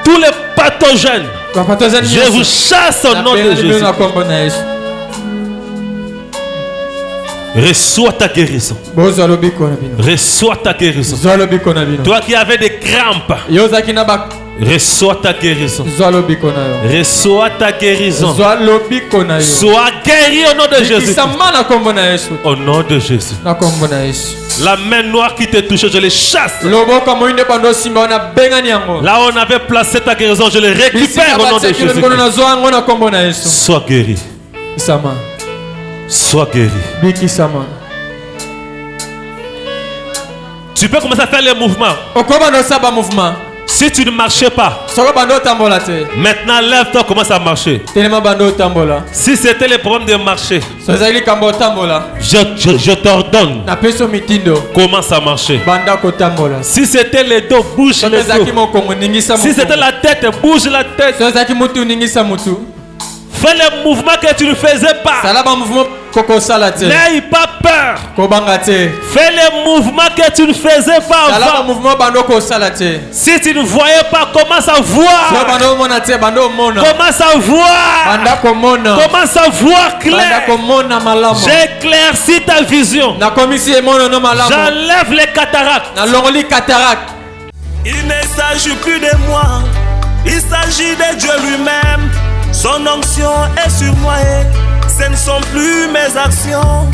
Tous les pathogènes. Je vous chasse au nom de Jésus. Reçois ta guérison. Reçois ta guérison. Toi qui avais des crampes. Reçois ta guérison. Reçois ta guérison. Sois guéri au nom de Jésus. Au nom de Jésus. La main noire qui te touche, je les chasse. Là où on avait placé ta guérison, je les récupère au nom de Jésus. Sois guéri. Sois guéri. Tu peux commencer à faire les mouvements. Si tu ne marchais pas, maintenant lève-toi, commence à marcher. Si c'était le problème de marcher, je t'ordonne, commence à marcher. Si c'était les dos, bouge les dos. Si c'était la tête, bouge la tête. Fais les mouvements que tu ne faisais pas. N'aie pas peur. Fais les mouvements que tu ne faisais pas avant. Si tu ne voyais pas, commence à voir. Commence à voir. Commence à voir clair. J'éclaircis ta vision. J'enlève les cataractes. Il ne s'agit plus de moi. Il s'agit de Dieu lui-même. Son onction est sur moi et ce ne sont plus mes actions.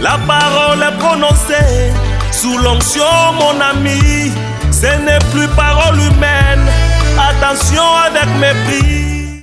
La parole est prononcée sous l'onction, mon ami. Ce n'est plus parole humaine. Attention avec mépris.